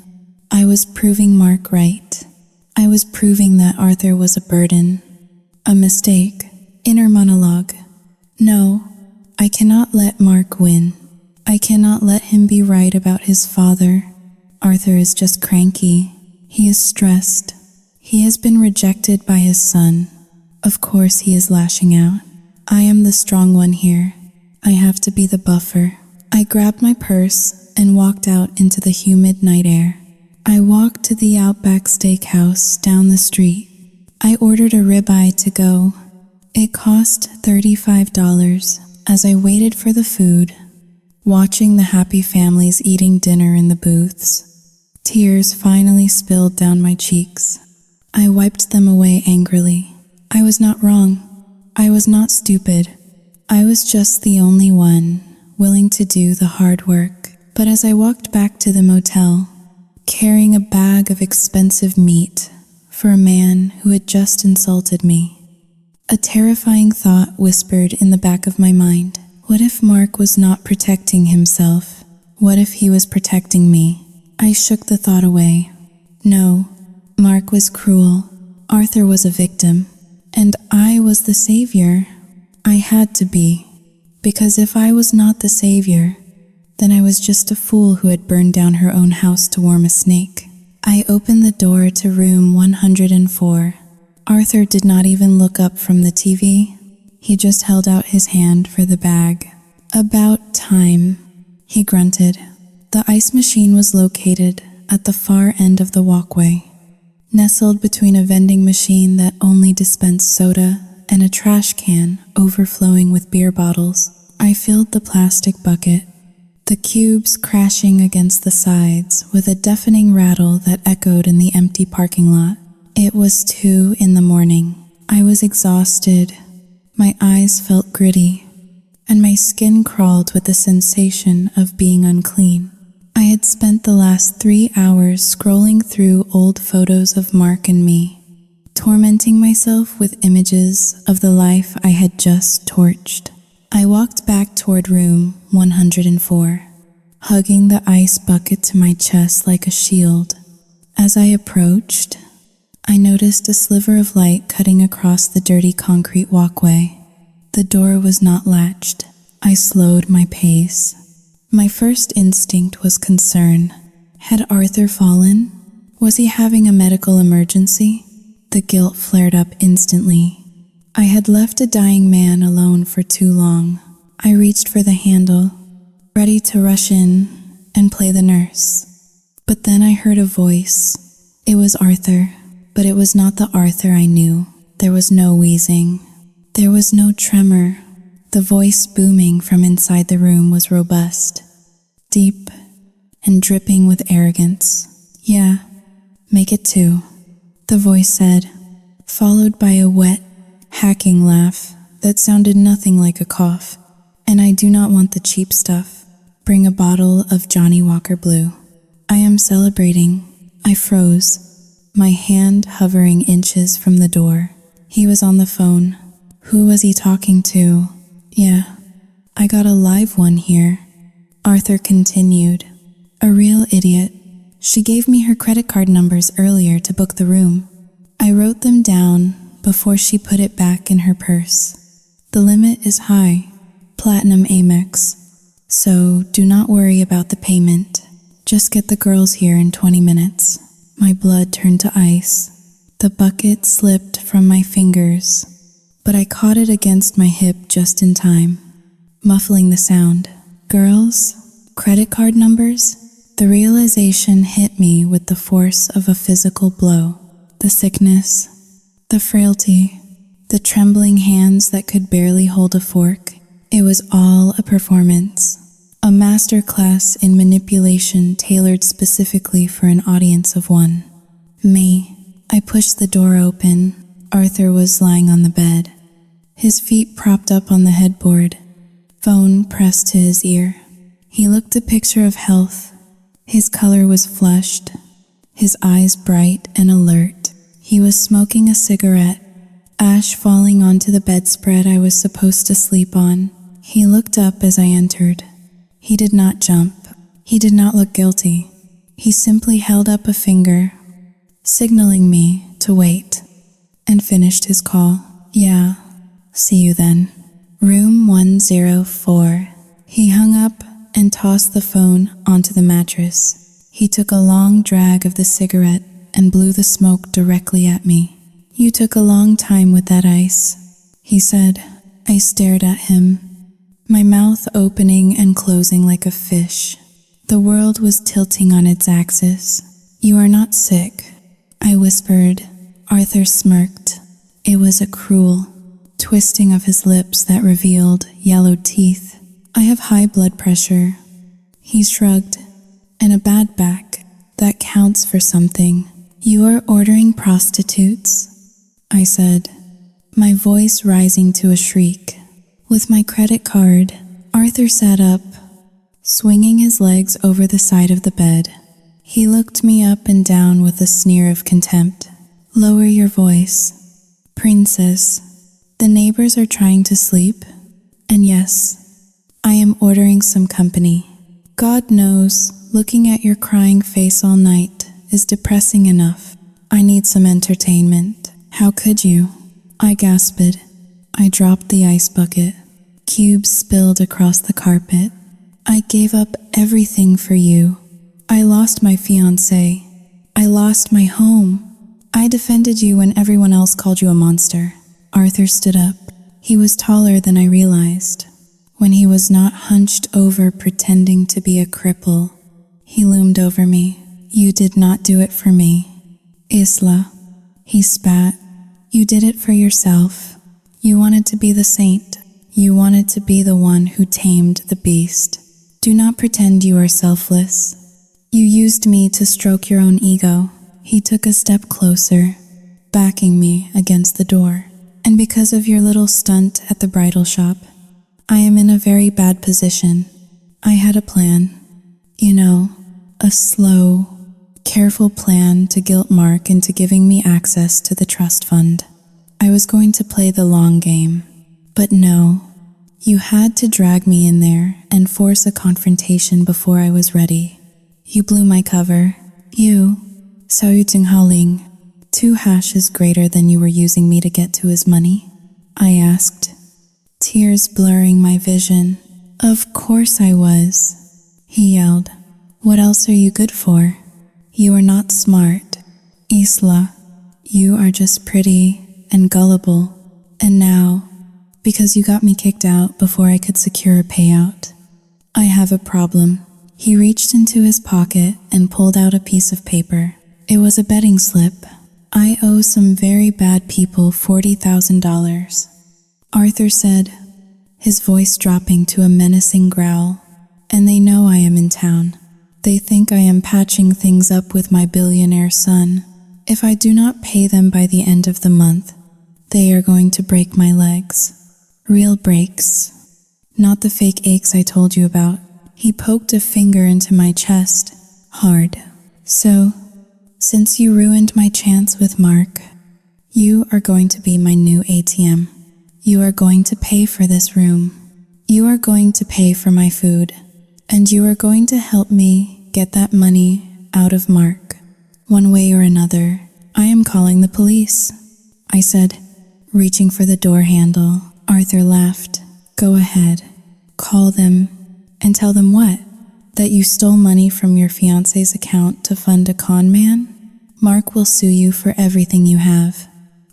I was proving Mark right. I was proving that Arthur was a burden, a mistake. Inner monologue. No, I cannot let Mark win. I cannot let him be right about his father. Arthur is just cranky. He is stressed. He has been rejected by his son. Of course he is lashing out. I am the strong one here. I have to be the buffer. I grabbed my purse and walked out into the humid night air. I walked to the Outback Steakhouse down the street. I ordered a ribeye to go. It cost $35. As I waited for the food, watching the happy families eating dinner in the booths, tears finally spilled down my cheeks. I wiped them away angrily. I was not wrong. I was not stupid. I was just the only one willing to do the hard work. But as I walked back to the motel, carrying a bag of expensive meat for a man who had just insulted me, a terrifying thought whispered in the back of my mind. What if Mark was not protecting himself? What if he was protecting me? I shook the thought away. No, Mark was cruel. Arthur was a victim. And I was the savior. I had to be. Because if I was not the savior, then I was just a fool who had burned down her own house to warm a snake. I opened the door to room 104. Arthur did not even look up from the TV. He just held out his hand for the bag. About time, he grunted. The ice machine was located at the far end of the walkway, nestled between a vending machine that only dispensed soda and a trash can overflowing with beer bottles. I filled the plastic bucket, the cubes crashing against the sides with a deafening rattle that echoed in the empty parking lot. It was 2 a.m. I was exhausted. My eyes felt gritty, and my skin crawled with the sensation of being unclean. I had spent the last 3 hours scrolling through old photos of Mark and me, tormenting myself with images of the life I had just torched. I walked back toward room 104, hugging the ice bucket to my chest like a shield. As I approached, I noticed a sliver of light cutting across the dirty concrete walkway. The door was not latched. I slowed my pace. My first instinct was concern. Had Arthur fallen? Was he having a medical emergency? The guilt flared up instantly. I had left a dying man alone for too long. I reached for the handle, ready to rush in and play the nurse. But then I heard a voice. It was Arthur. But it was not the Arthur I knew. There was no wheezing. There was no tremor. The voice booming from inside the room was robust, deep, and dripping with arrogance. Yeah, make it 2, the voice said, followed by a wet, hacking laugh that sounded nothing like a cough. And I do not want the cheap stuff. Bring a bottle of Johnny Walker Blue. I am celebrating. I froze, my hand hovering inches from the door. He was on the phone. Who was he talking to? Yeah, I got a live one here. Arthur continued. A real idiot. She gave me her credit card numbers earlier to book the room. I wrote them down before she put it back in her purse. The limit is high, Platinum Amex, so do not worry about the payment. Just get the girls here in 20 minutes. My blood turned to ice. The bucket slipped from my fingers, but I caught it against my hip just in time, muffling the sound. Girls? Credit card numbers? The realization hit me with the force of a physical blow. The sickness, the frailty, the trembling hands that could barely hold a fork. It was all a performance. A a master class in manipulation tailored specifically for an audience of one. Me. I pushed the door open. Arthur was lying on the bed, his feet propped up on the headboard, phone pressed to his ear. He looked a picture of health. His color was flushed, his eyes bright and alert. He was smoking a cigarette, ash falling onto the bedspread I was supposed to sleep on. He looked up as I entered. He did not jump. He did not look guilty. He simply held up a finger, signaling me to wait, and finished his call. Yeah, see you then. Room 104. He hung up and tossed the phone onto the mattress. He took a long drag of the cigarette and blew the smoke directly at me. You took a long time with that ice, he said. I stared at him, my mouth opening and closing like a fish. The world was tilting on its axis. You are not sick, I whispered. Arthur smirked. It was a cruel twisting of his lips that revealed yellowed teeth. I have high blood pressure, he shrugged, and a bad back. That counts for something. You are ordering prostitutes, I said, my voice rising to a shriek. With my credit card. Arthur sat up, swinging his legs over the side of the bed. He looked me up and down with a sneer of contempt. Lower your voice, princess. The neighbors are trying to sleep. And yes, I am ordering some company. God knows, looking at your crying face all night is depressing enough. I need some entertainment. How could you? I gasped. I dropped the ice bucket. Cubes spilled across the carpet. I gave up everything for you. I lost my fiancé. I lost my home. I defended you when everyone else called you a monster. Arthur stood up. He was taller than I realized. When he was not hunched over pretending to be a cripple, he loomed over me. You did not do it for me, Isla. He spat. You did it for yourself. You wanted to be the saint. You wanted to be the one who tamed the beast. Do not pretend you are selfless. You used me to stroke your own ego. He took a step closer, backing me against the door. And because of your little stunt at the bridal shop, I am in a very bad position. I had a plan. You know, a slow, careful plan to guilt Mark into giving me access to the trust fund. I was going to play the long game. But no, you had to drag me in there and force a confrontation before I was ready. You blew my cover. You, Xiao Haoling, 2 hashes greater than you were using me to get to his money? I asked, tears blurring my vision. Of course I was, he yelled. What else are you good for? You are not smart, Isla. You are just pretty and gullible. And now, because you got me kicked out before I could secure a payout, I have a problem. He reached into his pocket and pulled out a piece of paper. It was a betting slip. I owe some very bad people $40,000. Arthur said, his voice dropping to a menacing growl. And they know I am in town. They think I am patching things up with my billionaire son. If I do not pay them by the end of the month, they are going to break my legs. Real breaks. Not the fake aches I told you about. He poked a finger into my chest, hard. So, since you ruined my chance with Mark, you are going to be my new ATM. You are going to pay for this room. You are going to pay for my food. And you are going to help me get that money out of Mark. One way or another, I am calling the police, I said, reaching for the door handle. Arthur laughed. Go ahead. Call them. And tell them what? That you stole money from your fiancé's account to fund a con man? Mark will sue you for everything you have.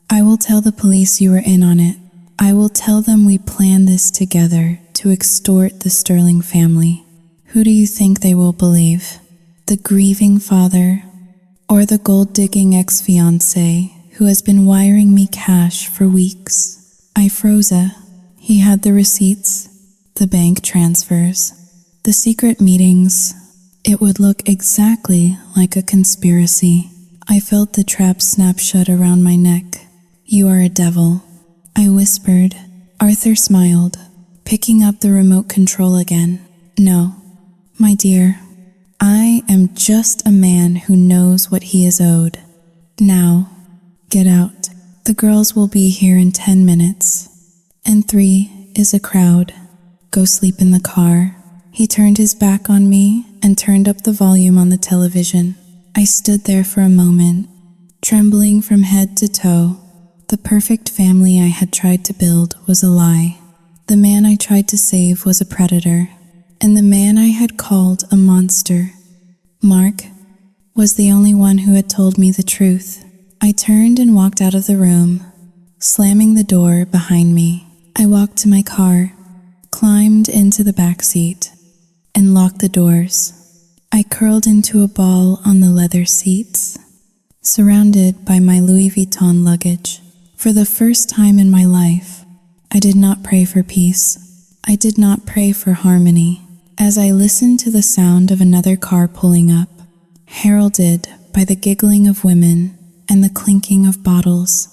I will tell the police you were in on it. I will tell them we planned this together to extort the Sterling family. Who do you think they will believe? The grieving father or the gold-digging ex-fiancé who has been wiring me cash for weeks? I froze. He had the receipts, the bank transfers, The secret meetings, it would look exactly like a conspiracy. I felt the trap snap shut around my neck. "You are a devil," I whispered. Arthur smiled, picking up the remote control again. "No, my dear, I am just a man who knows what he is owed. Now, get out. The girls will be here in 10 minutes. And 3 is a crowd. Go sleep in the car." He turned his back on me and turned up the volume on the television. I stood there for a moment, trembling from head to toe. The perfect family I had tried to build was a lie. The man I tried to save was a predator, and the man I had called a monster, Mark, was the only one who had told me the truth. I turned and walked out of the room, slamming the door behind me. I walked to my car, climbed into the back seat, and locked the doors. I curled into a ball on the leather seats, surrounded by my Louis Vuitton luggage. For the first time in my life, I did not pray for peace. I did not pray for harmony. As I listened to the sound of another car pulling up, heralded by the giggling of women and the clinking of bottles,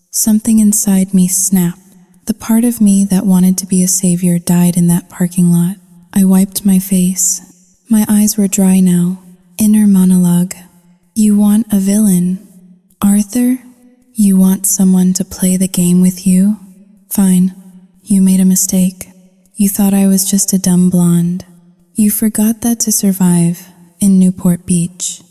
something inside me snapped. The part of me that wanted to be a savior died in that parking lot. I wiped my face. My eyes were dry now. Inner monologue. "You want a villain, Arthur? You want someone to play the game with you? Fine. You made a mistake. You thought I was just a dumb blonde. You forgot that to survive in Newport Beach,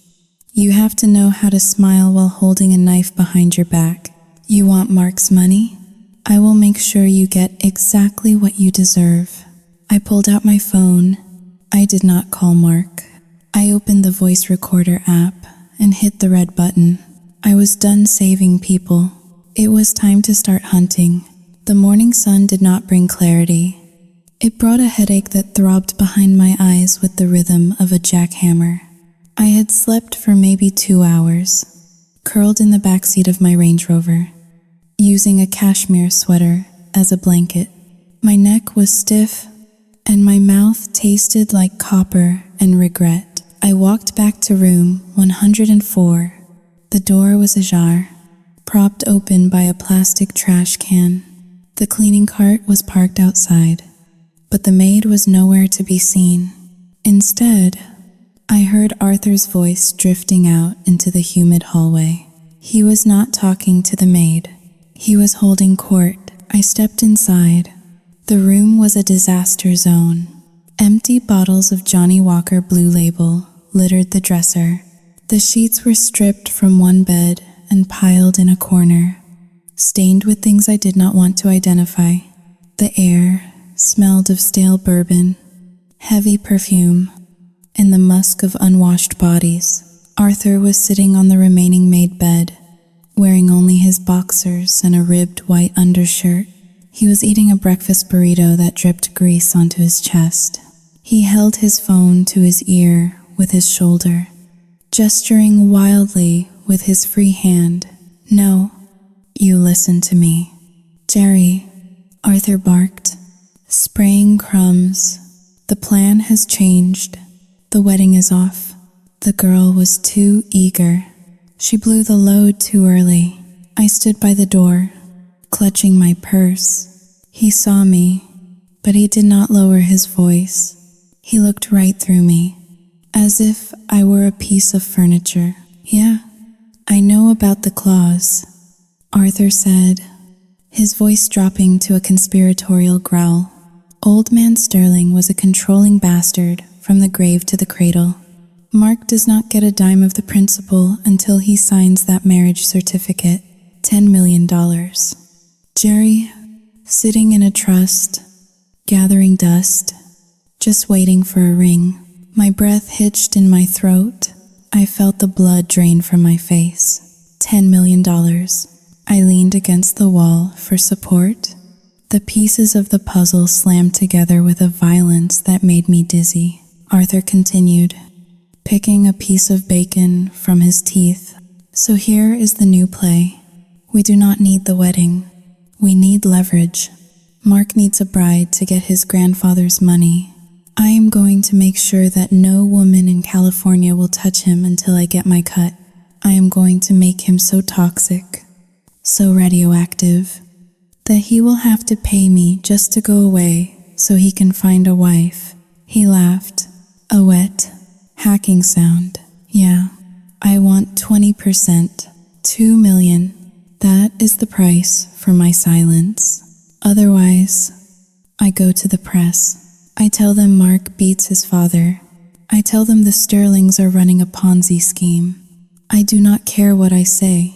you have to know how to smile while holding a knife behind your back. You want Mark's money? I will make sure you get exactly what you deserve." I pulled out my phone. I did not call Mark. I opened the voice recorder app and hit the red button. I was done saving people. It was time to start hunting. The morning sun did not bring clarity. It brought a headache that throbbed behind my eyes with the rhythm of a jackhammer. I had slept for maybe 2 hours, curled in the backseat of my Range Rover, using a cashmere sweater as a blanket. My neck was stiff, and my mouth tasted like copper and regret. I walked back to room 104. The door was ajar, propped open by a plastic trash can. The cleaning cart was parked outside, but the maid was nowhere to be seen. Instead, I heard Arthur's voice drifting out into the humid hallway. He was not talking to the maid. He was holding court. I stepped inside. The room was a disaster zone. Empty bottles of Johnny Walker Blue Label littered the dresser. The sheets were stripped from one bed and piled in a corner, stained with things I did not want to identify. The air smelled of stale bourbon, heavy perfume, and the musk of unwashed bodies. Arthur was sitting on the remaining made bed, wearing only his boxers and a ribbed white undershirt. He was eating a breakfast burrito that dripped grease onto his chest. He held his phone to his ear with his shoulder, gesturing wildly with his free hand. "No, you listen to me, Jerry," Arthur barked, spraying crumbs. "The plan has changed. The wedding is off." The girl was too eager. She blew the load too early. I stood by the door, clutching my purse. He saw me, but he did not lower his voice. He looked right through me, as if I were a piece of furniture. "Yeah, I know about the clause," Arthur said, his voice dropping to a conspiratorial growl. Old Man Sterling was a controlling bastard from the grave to the cradle. Mark does not get a dime of the principal until he signs that marriage certificate. $10 million. Jerry, sitting in a trust, gathering dust, just waiting for a ring. My breath hitched in my throat. I felt the blood drain from my face. $10 million. I leaned against the wall for support. The pieces of the puzzle slammed together with a violence that made me dizzy. Arthur continued, picking a piece of bacon from his teeth. "So here is the new play. We do not need the wedding. We need leverage. Mark needs a bride to get his grandfather's money. I am going to make sure that no woman in California will touch him until I get my cut. I am going to make him so toxic, so radioactive, that he will have to pay me just to go away so he can find a wife." He laughed, a wet, hacking sound. "Yeah, I want 20%, 2 million. That is the price for my silence. Otherwise, I go to the press. I tell them Mark beats his father. I tell them the Sterlings are running a Ponzi scheme. I do not care what I say.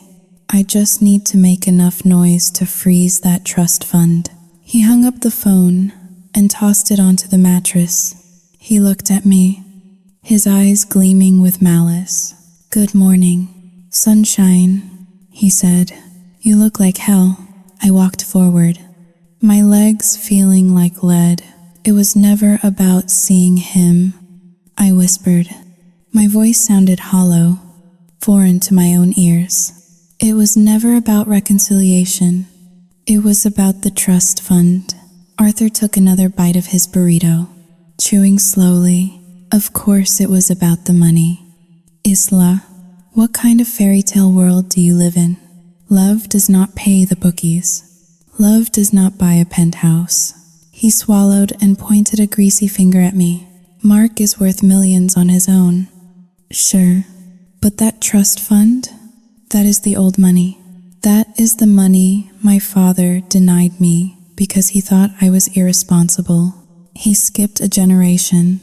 I just need to make enough noise to freeze that trust fund." He hung up the phone and tossed it onto the mattress. He looked at me, his eyes gleaming with malice. "Good morning, sunshine," he said. "You look like hell." I walked forward, my legs feeling like lead. "It was never about seeing him," I whispered. My voice sounded hollow, foreign to my own ears. "It was never about reconciliation. It was about the trust fund." Arthur took another bite of his burrito, chewing slowly. "Of course it was about the money. Isla, what kind of fairy tale world do you live in? Love does not pay the bookies. Love does not buy a penthouse." He swallowed and pointed a greasy finger at me. "Mark is worth millions on his own." "Sure, but that trust fund? That is the old money. That is the money my father denied me because he thought I was irresponsible. He skipped a generation.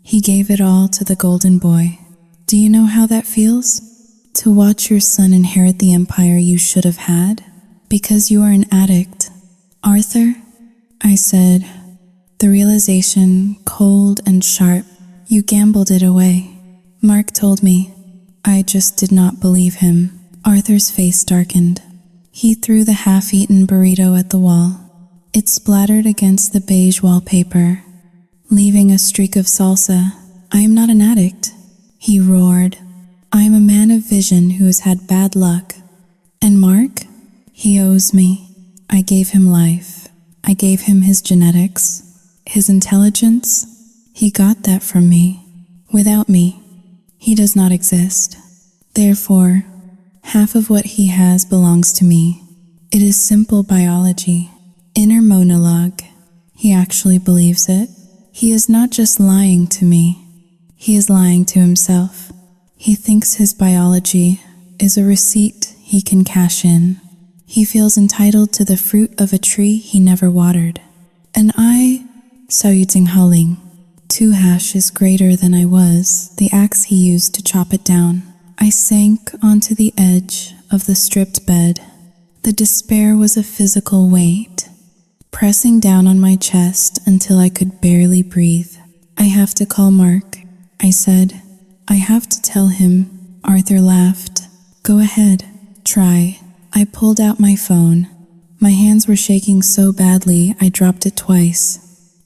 He gave it all to the golden boy. Do you know how that feels? To watch your son inherit the empire you should have had? Because you are an addict." "Arthur," I said, the realization cold and sharp. "You gambled it away." Mark told me. I just did not believe him. Arthur's face darkened. He threw the half-eaten burrito at the wall. It splattered against the beige wallpaper, leaving a streak of salsa. "I am not an addict," he roared. "I am a man of vision who has had bad luck. And Mark? He owes me. I gave him life. I gave him his genetics, his intelligence. He got that from me. Without me, he does not exist. Therefore, half of what he has belongs to me. It is simple biology. Inner monologue. He actually believes it. He is not just lying to me. He is lying to himself. He thinks his biology is a receipt he can cash in. He feels entitled to the fruit of a tree he never watered. And I, Saoyuting Haling, 2 hashes greater than I was, the axe he used to chop it down. I sank onto the edge of the stripped bed. The despair was a physical weight, pressing down on my chest until I could barely breathe. "I have to call Mark," I said. "I have to tell him." Arthur laughed. "Go ahead, try." I pulled out my phone. My hands were shaking so badly I dropped it twice.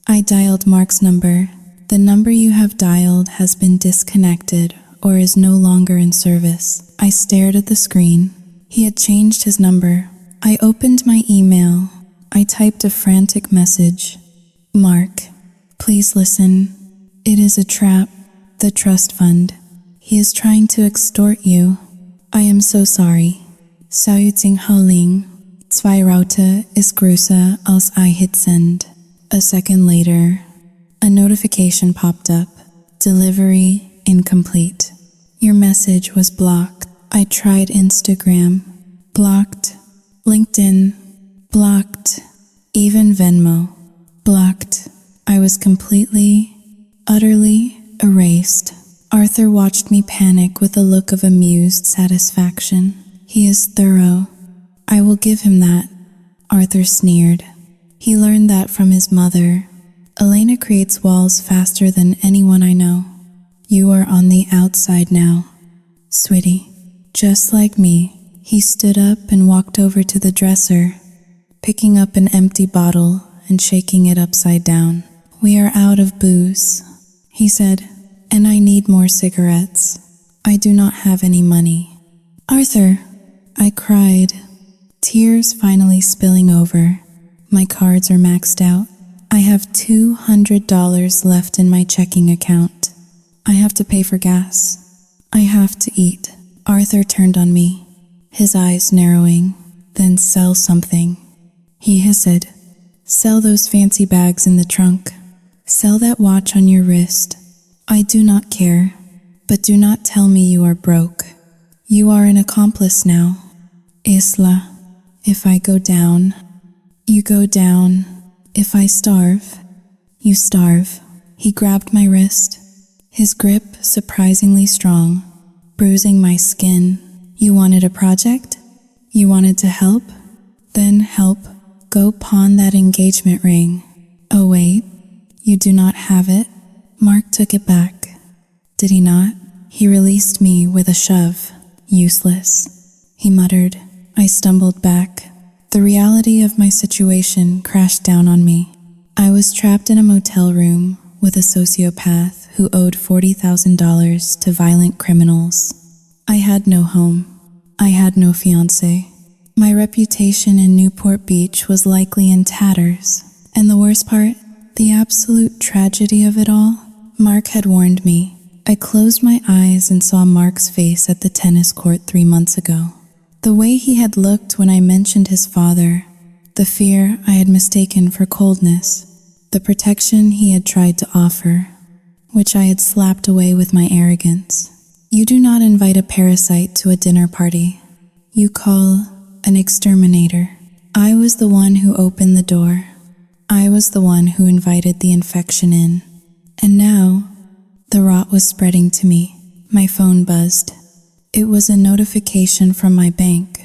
I dialed Mark's number. "The number you have dialed has been disconnected or is no longer in service." I stared at the screen. He had changed his number. I opened my email. I typed a frantic message. "Mark, please listen. It is a trap. The trust fund. He is trying to extort you. I am so sorry. Saoyuting Haling. Zwei Raute ist größer als I hit send." A second later, a notification popped up. "Delivery incomplete. Your message was blocked." I tried Instagram. Blocked. LinkedIn. Blocked. Even Venmo. Blocked. I was completely, utterly erased. Arthur watched me panic with a look of amused satisfaction. "He is thorough. I will give him that," Arthur sneered. He learned that from his mother. "Elena creates walls faster than anyone I know. You are on the outside now, sweetie." Just like me, he stood up and walked over to the dresser, picking up an empty bottle and shaking it upside down. "We are out of booze," he said, "and I need more cigarettes. I do not have any money." "Arthur," I cried, tears finally spilling over. "My cards are maxed out. I have $200 left in my checking account. I have to pay for gas. I have to eat. Arthur turned on me, his eyes narrowing. Then sell something. He hissed. Sell those fancy bags in the trunk. Sell that watch on your wrist. I do not care, but do not tell me you are broke. You are an accomplice now. Isla, if I go down, you go down. If I starve, you starve. He grabbed my wrist, his grip surprisingly strong, bruising my skin. You wanted a project? You wanted to help? Then help. Go pawn that engagement ring. Oh wait, you do not have it? Mark took it back. Did he not? He released me with a shove. Useless, he muttered. I stumbled back. The reality of my situation crashed down on me. I was trapped in a motel room with a sociopath who owed $40,000 to violent criminals. I had no home. I had no fiancé. My reputation in Newport Beach was likely in tatters. And the worst part, the absolute tragedy of it all, Mark had warned me. I closed my eyes and saw Mark's face at the tennis court 3 months ago. The way he had looked when I mentioned his father, the fear I had mistaken for coldness, the protection he had tried to offer, which I had slapped away with my arrogance. You do not invite a parasite to a dinner party. You call an exterminator. I was the one who opened the door. I was the one who invited the infection in. And now, the rot was spreading to me. My phone buzzed. It was a notification from my bank.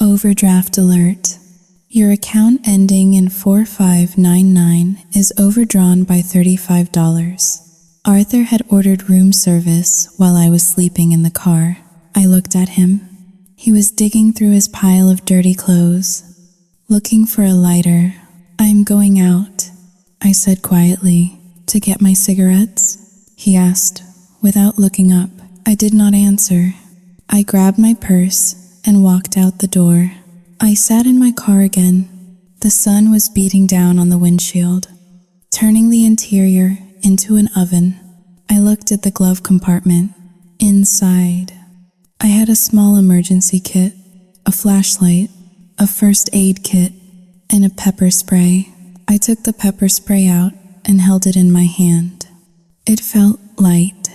Overdraft alert. Your account ending in 4599 is overdrawn by $35. Arthur had ordered room service while I was sleeping in the car. I looked at him. He was digging through his pile of dirty clothes, looking for a lighter. I'm going out, I said quietly. To get my cigarettes? He asked, without looking up. I did not answer. I grabbed my purse and walked out the door. I sat in my car again. The sun was beating down on the windshield, turning the interior into an oven. I looked at the glove compartment. Inside, I had a small emergency kit, a flashlight, a first aid kit, and a pepper spray. I took the pepper spray out and held it in my hand. It felt light,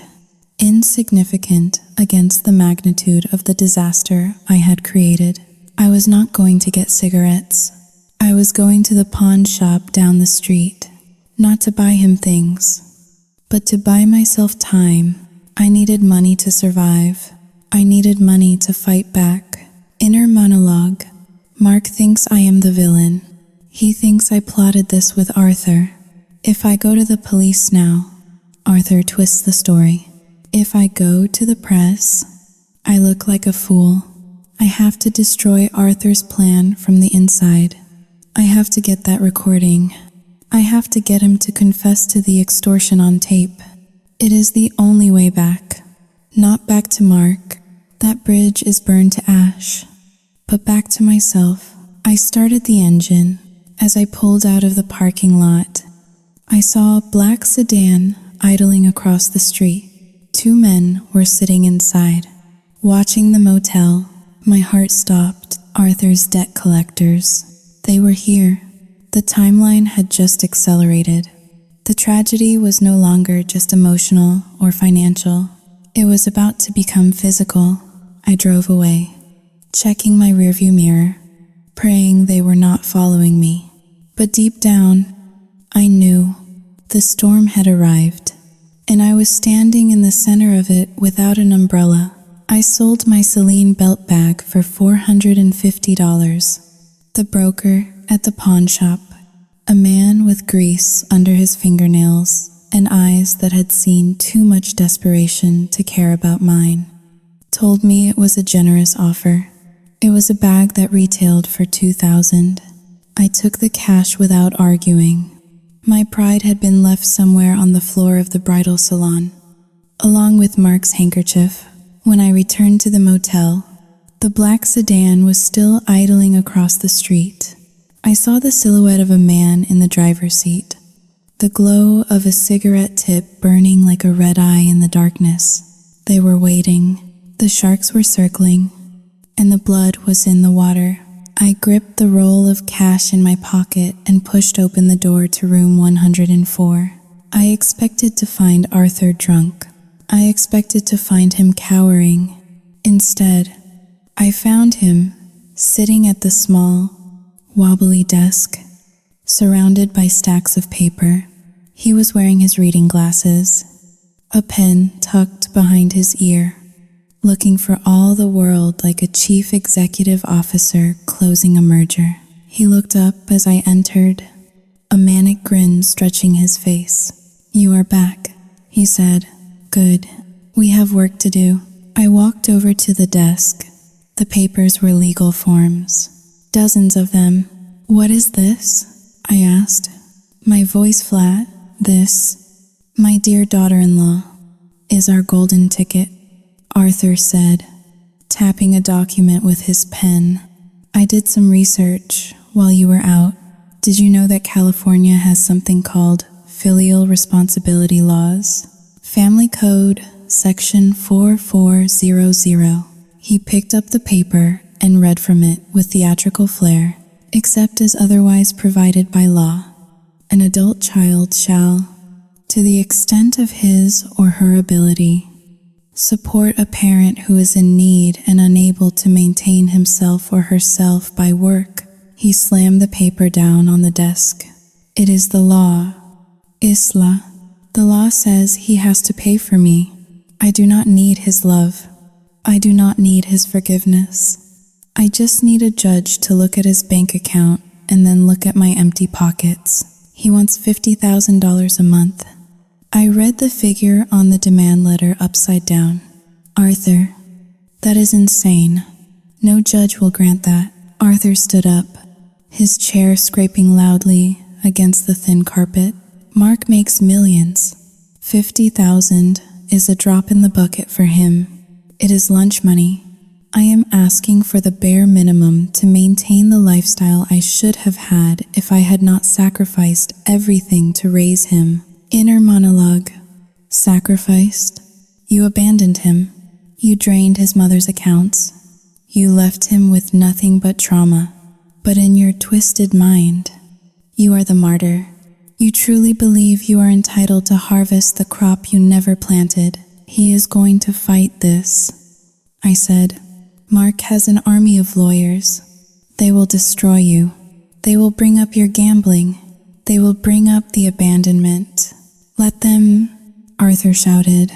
insignificant against the magnitude of the disaster I had created. I was not going to get cigarettes. I was going to the pawn shop down the street, not to buy him things, but to buy myself time. I needed money to survive. I needed money to fight back. Inner monologue. Mark thinks I am the villain. He thinks I plotted this with Arthur. If I go to the police now, Arthur twists the story. If I go to the press, I look like a fool. I have to destroy Arthur's plan from the inside. I have to get that recording. I have to get him to confess to the extortion on tape. It is the only way back. Not back to Mark. That bridge is burned to ash. But back to myself. I started the engine. As I pulled out of the parking lot, I saw a black sedan idling across the street. 2 men were sitting inside, watching the motel. My heart stopped. Arthur's debt collectors. They were here. The timeline had just accelerated. The tragedy was no longer just emotional or financial. It was about to become physical. I drove away, checking my rearview mirror, praying they were not following me. But deep down, I knew the storm had arrived, and I was standing in the center of it without an umbrella. I sold my Celine belt bag for $450. The broker at the pawn shop, a man with grease under his fingernails and eyes that had seen too much desperation to care about mine, told me it was a generous offer. It was a bag that retailed for $2,000. I took the cash without arguing. My pride had been left somewhere on the floor of the bridal salon, along with Mark's handkerchief. When I returned to the motel, the black sedan was still idling across the street. I saw the silhouette of a man in the driver's seat, the glow of a cigarette tip burning like a red eye in the darkness. They were waiting. The sharks were circling, and the blood was in the water. I gripped the roll of cash in my pocket and pushed open the door to room 104. I expected to find Arthur drunk. I expected to find him cowering. Instead, I found him sitting at the small, wobbly desk, surrounded by stacks of paper. He was wearing his reading glasses, a pen tucked behind his ear, looking for all the world like a chief executive officer closing a merger. He looked up as I entered, a manic grin stretching his face. "You are back," he said. "Good. We have work to do." I walked over to the desk. The papers were legal forms, dozens of them. "What is this?" I asked, my voice flat. "This, my dear daughter-in-law, is our golden ticket," Arthur said, tapping a document with his pen. "I did some research while you were out. Did you know that California has something called filial responsibility laws? Family Code, Section 4400. He picked up the paper and read from it with theatrical flair. "Except as otherwise provided by law, an adult child shall, to the extent of his or her ability, support a parent who is in need and unable to maintain himself or herself by work." He slammed the paper down on the desk. "It is the law, Isla. The law says he has to pay for me. I do not need his love. I do not need his forgiveness. I just need a judge to look at his bank account and then look at my empty pockets. He wants $50,000 a month." I read the figure on the demand letter upside down. "Arthur, that is insane. No judge will grant that." Arthur stood up, his chair scraping loudly against the thin carpet. "Mark makes millions. 50,000 is a drop in the bucket for him. It is lunch money. I am asking for the bare minimum to maintain the lifestyle I should have had if I had not sacrificed everything to raise him." Inner monologue. Sacrificed? You abandoned him. You drained his mother's accounts. You left him with nothing but trauma. But in your twisted mind, you are the martyr. You truly believe you are entitled to harvest the crop you never planted. "He is going to fight this," I said. "Mark has an army of lawyers. They will destroy you. They will bring up your gambling. They will bring up the abandonment. Let them," Arthur shouted,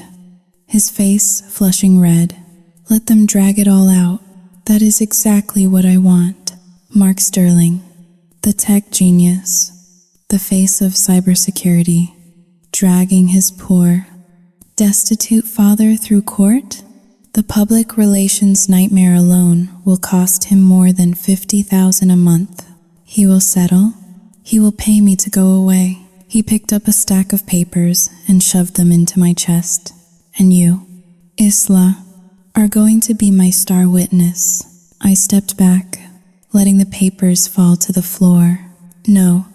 his face flushing red. "Let them drag it all out. That is exactly what I want." Mark Sterling, the tech genius, the face of cybersecurity, dragging his poor, destitute father through court? The public relations nightmare alone will cost him more than $50,000 a month. He will settle. He will pay me to go away. He picked up a stack of papers and shoved them into my chest. "And you, Isla, are going to be my star witness." I stepped back, letting the papers fall to the floor. "No,"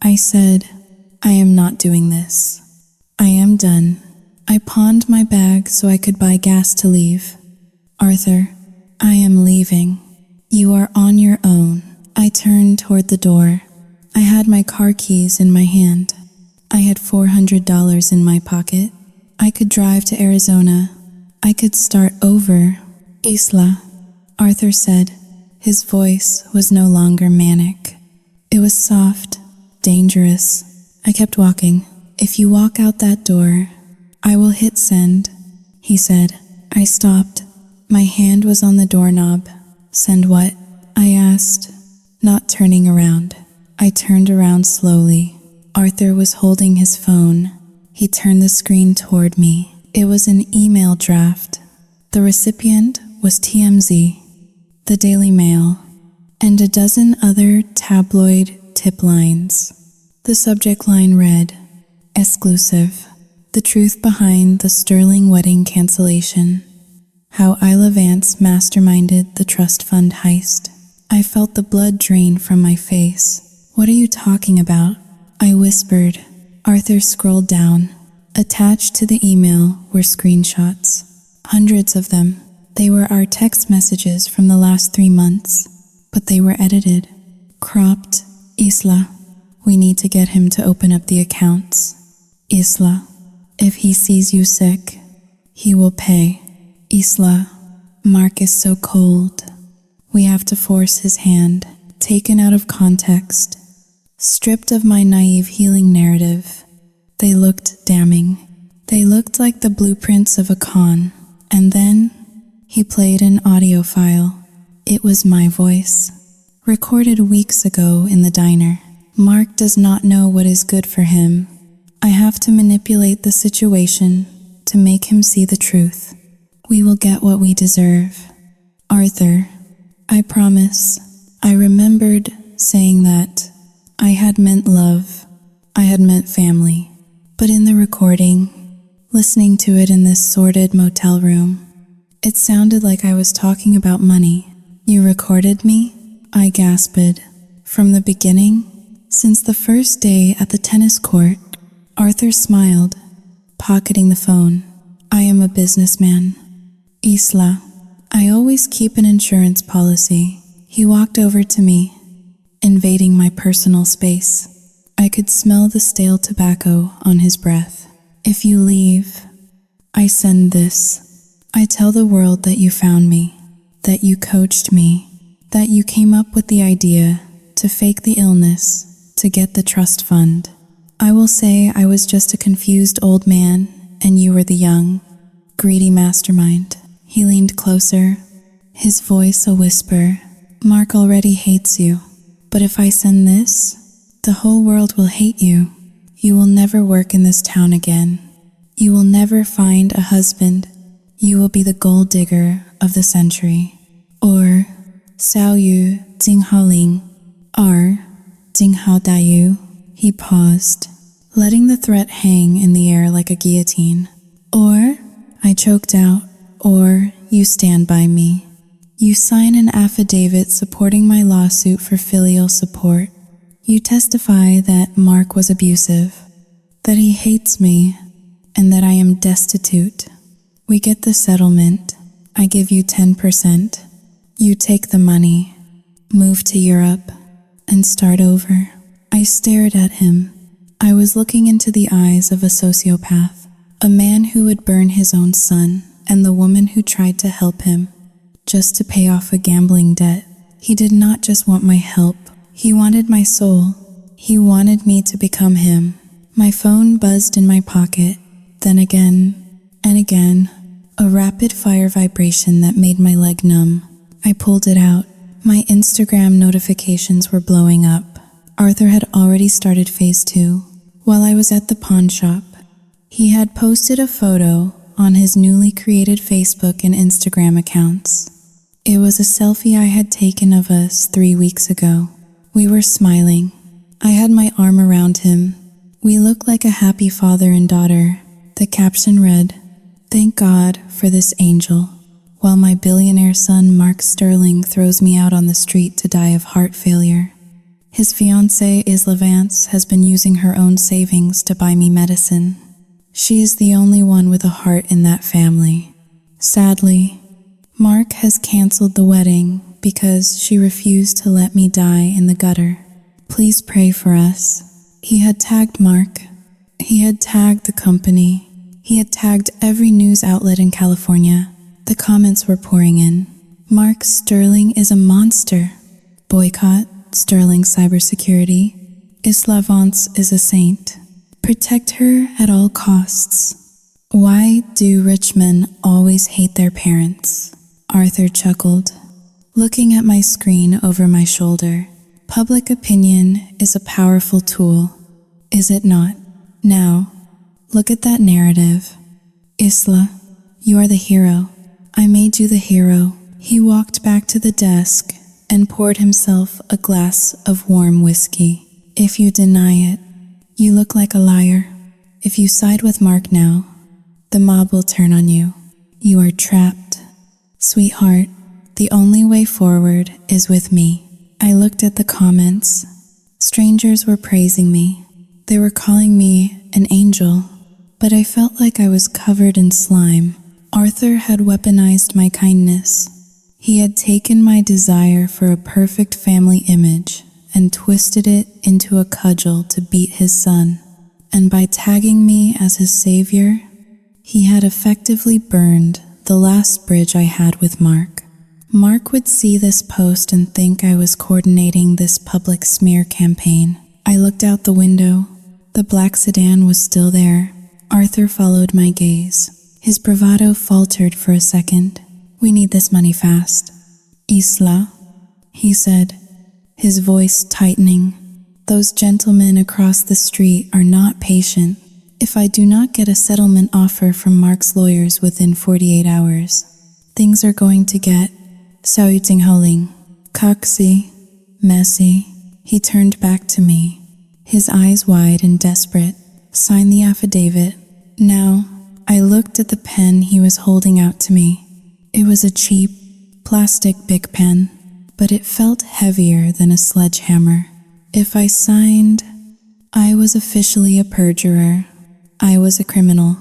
I said, "I am not doing this. I am done." I pawned my bag so I could buy gas to leave. "Arthur, I am leaving. You are on your own." I turned toward the door. I had my car keys in my hand. I had $400 in my pocket. I could drive to Arizona. I could start over. "Isla," Arthur said. His voice was no longer manic. It was soft, dangerous. I kept walking. "If you walk out that door, I will hit send," he said. I stopped. My hand was on the doorknob. "Send what?" I asked, not turning around. I turned around slowly. Arthur was holding his phone. He turned the screen toward me. It was an email draft. The recipient was TMZ, the Daily Mail, and a dozen other tabloid tip lines. The subject line read, "Exclusive. The truth behind the Sterling wedding cancellation. How Isla Vance masterminded the trust fund heist." I felt the blood drain from my face. "What are you talking about?" I whispered. Arthur scrolled down. Attached to the email were screenshots. Hundreds of them. They were our text messages from the last 3 months, but they were edited. Cropped. Isla, we need to get him to open up the accounts. Isla, if he sees you sick, he will pay. Isla, Mark is so cold. We have to force his hand. Taken out of context, stripped of my naive healing narrative, they looked damning. They looked like the blueprints of a con. And then he played an audio file. It was my voice, recorded weeks ago in the diner. Mark does not know what is good for him. I have to manipulate the situation to make him see the truth. We will get what we deserve. Arthur, I promise. I remembered saying that I had meant love. I had meant family. But in the recording, listening to it in this sordid motel room, it sounded like I was talking about money. You recorded me? I gasped. From the beginning? Since the first day at the tennis court? Arthur smiled, pocketing the phone. I am a businessman. Isla, I always keep an insurance policy. He walked over to me, invading my personal space. I could smell the stale tobacco on his breath. If you leave, I send this. I tell the world that you found me, that you coached me, that you came up with the idea to fake the illness to get the trust fund. I will say I was just a confused old man and you were the young, greedy mastermind. He leaned closer, his voice a whisper. Mark already hates you, but if I send this, the whole world will hate you. You will never work in this town again. You will never find a husband. You will be the gold digger of the century. Or, Xiao Yu Jing Hao Ling. Or, Jing Hao Da Yu. He paused, letting the threat hang in the air like a guillotine. Or, I choked out, or you stand by me. You sign an affidavit supporting my lawsuit for filial support. You testify that Mark was abusive, that he hates me, and that I am destitute. We get the settlement. I give you 10%. You take the money, move to Europe, and start over. I stared at him. I was looking into the eyes of a sociopath, a man who would burn his own son, and the woman who tried to help him, just to pay off a gambling debt. He did not just want my help. He wanted my soul. He wanted me to become him. My phone buzzed in my pocket, then again and again, a rapid-fire vibration that made my leg numb. I pulled it out. My Instagram notifications were blowing up. Arthur had already started phase 2. While I was at the pawn shop, he had posted a photo on his newly created Facebook and Instagram accounts. It was a selfie I had taken of us 3 weeks ago. We were smiling. I had my arm around him. We looked like a happy father and daughter. The caption read, "Thank God for this angel," while my billionaire son Mark Sterling throws me out on the street to die of heart failure. His fiancée Isla Vance has been using her own savings to buy me medicine. She is the only one with a heart in that family. Sadly, Mark has canceled the wedding because she refused to let me die in the gutter. Please pray for us. He had tagged Mark. He had tagged the company. He had tagged every news outlet in California. The comments were pouring in. Mark Sterling is a monster. Boycott Sterling cybersecurity. Isla Vance is a saint. Protect her at all costs. Why do rich men always hate their parents? Arthur chuckled, looking at my screen over my shoulder. Public opinion is a powerful tool, is it not? Now, look at that narrative. Isla, you are the hero. I made you the hero. He walked back to the desk and poured himself a glass of warm whiskey. If you deny it, you look like a liar. If you side with Mark now, the mob will turn on you. You are trapped. Sweetheart, the only way forward is with me. I looked at the comments. Strangers were praising me. They were calling me an angel, but I felt like I was covered in slime. Arthur had weaponized my kindness. He had taken my desire for a perfect family image and twisted it into a cudgel to beat his son. And by tagging me as his savior, he had effectively burned the last bridge I had with Mark. Mark would see this post and think I was coordinating this public smear campaign. I looked out the window. The black sedan was still there. Arthur followed my gaze. His bravado faltered for a second. "We need this money fast." "Isla," he said, his voice tightening. "Those gentlemen across the street are not patient. If I do not get a settlement offer from Mark's lawyers within 48 hours, things are going to get Sauting coxy, messy." He turned back to me, his eyes wide and desperate. "Sign the affidavit now." I looked at the pen he was holding out to me. It was a cheap, plastic Bic pen, but it felt heavier than a sledgehammer. If I signed, I was officially a perjurer. I was a criminal.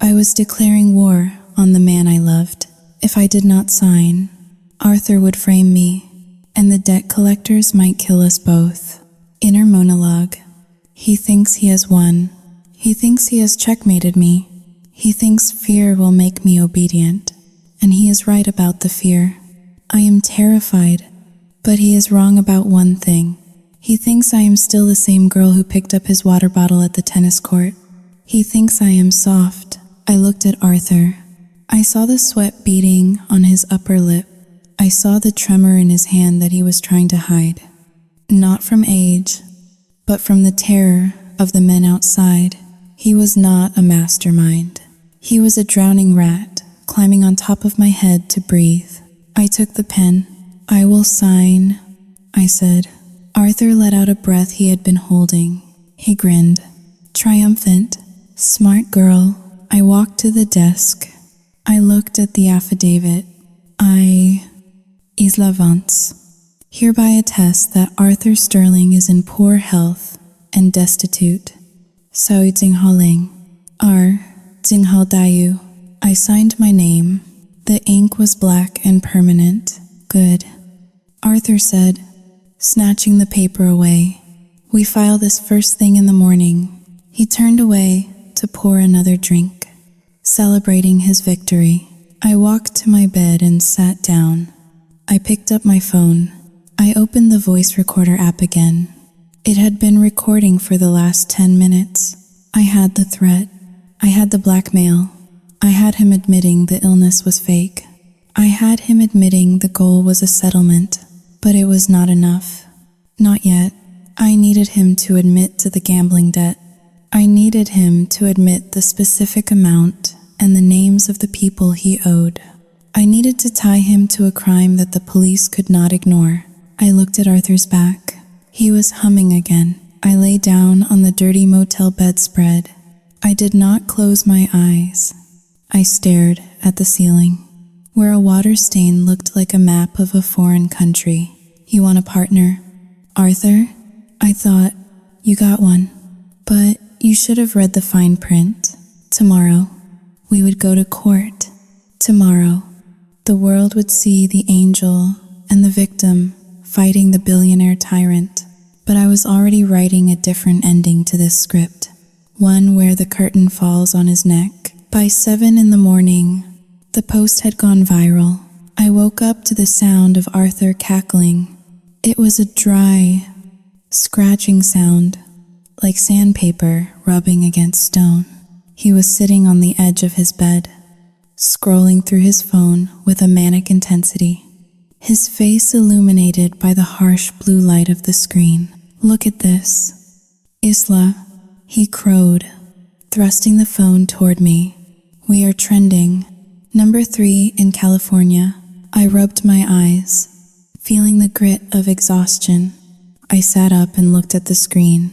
I was declaring war on the man I loved. If I did not sign, Arthur would frame me, and the debt collectors might kill us both. Inner monologue. He thinks he has won. He thinks he has checkmated me. He thinks fear will make me obedient, and he is right about the fear. I am terrified, but he is wrong about one thing. He thinks I am still the same girl who picked up his water bottle at the tennis court. He thinks I am soft. I looked at Arthur. I saw the sweat beading on his upper lip. I saw the tremor in his hand that he was trying to hide. Not from age, but from the terror of the men outside. He was not a mastermind. He was a drowning rat, climbing on top of my head to breathe. I took the pen. "I will sign," I said. Arthur let out a breath he had been holding. He grinned. Triumphant. "Smart girl." I walked to the desk. I looked at the affidavit. Isla Vance. Hereby attest that Arthur Sterling is in poor health and destitute. Sao Jinghaling. Jinghao Dayu. I signed my name. The ink was black and permanent. "Good," Arthur said, snatching the paper away. "We file this first thing in the morning." He turned away to pour another drink, celebrating his victory. I walked to my bed and sat down. I picked up my phone. I opened the voice recorder app again. It had been recording for the last 10 minutes. I had the threat. I had the blackmail. I had him admitting the illness was fake. I had him admitting the goal was a settlement, but it was not enough. Not yet. I needed him to admit to the gambling debt. I needed him to admit the specific amount and the names of the people he owed. I needed to tie him to a crime that the police could not ignore. I looked at Arthur's back. He was humming again. I lay down on the dirty motel bedspread. I did not close my eyes. I stared at the ceiling, where a water stain looked like a map of a foreign country. "You want a partner, Arthur?" I thought. "You got one. But you should have read the fine print. Tomorrow, we would go to court. Tomorrow, the world would see the angel and the victim fighting the billionaire tyrant." But I was already writing a different ending to this script, one where the curtain falls on his neck. By 7 in the morning, the post had gone viral. I woke up to the sound of Arthur cackling. It was a dry, scratching sound, like sandpaper rubbing against stone. He was sitting on the edge of his bed, scrolling through his phone with a manic intensity, his face illuminated by the harsh blue light of the screen. "Look at this. Isla," he crowed, thrusting the phone toward me. "We are trending. Number 3 in California." I rubbed my eyes, feeling the grit of exhaustion. I sat up and looked at the screen.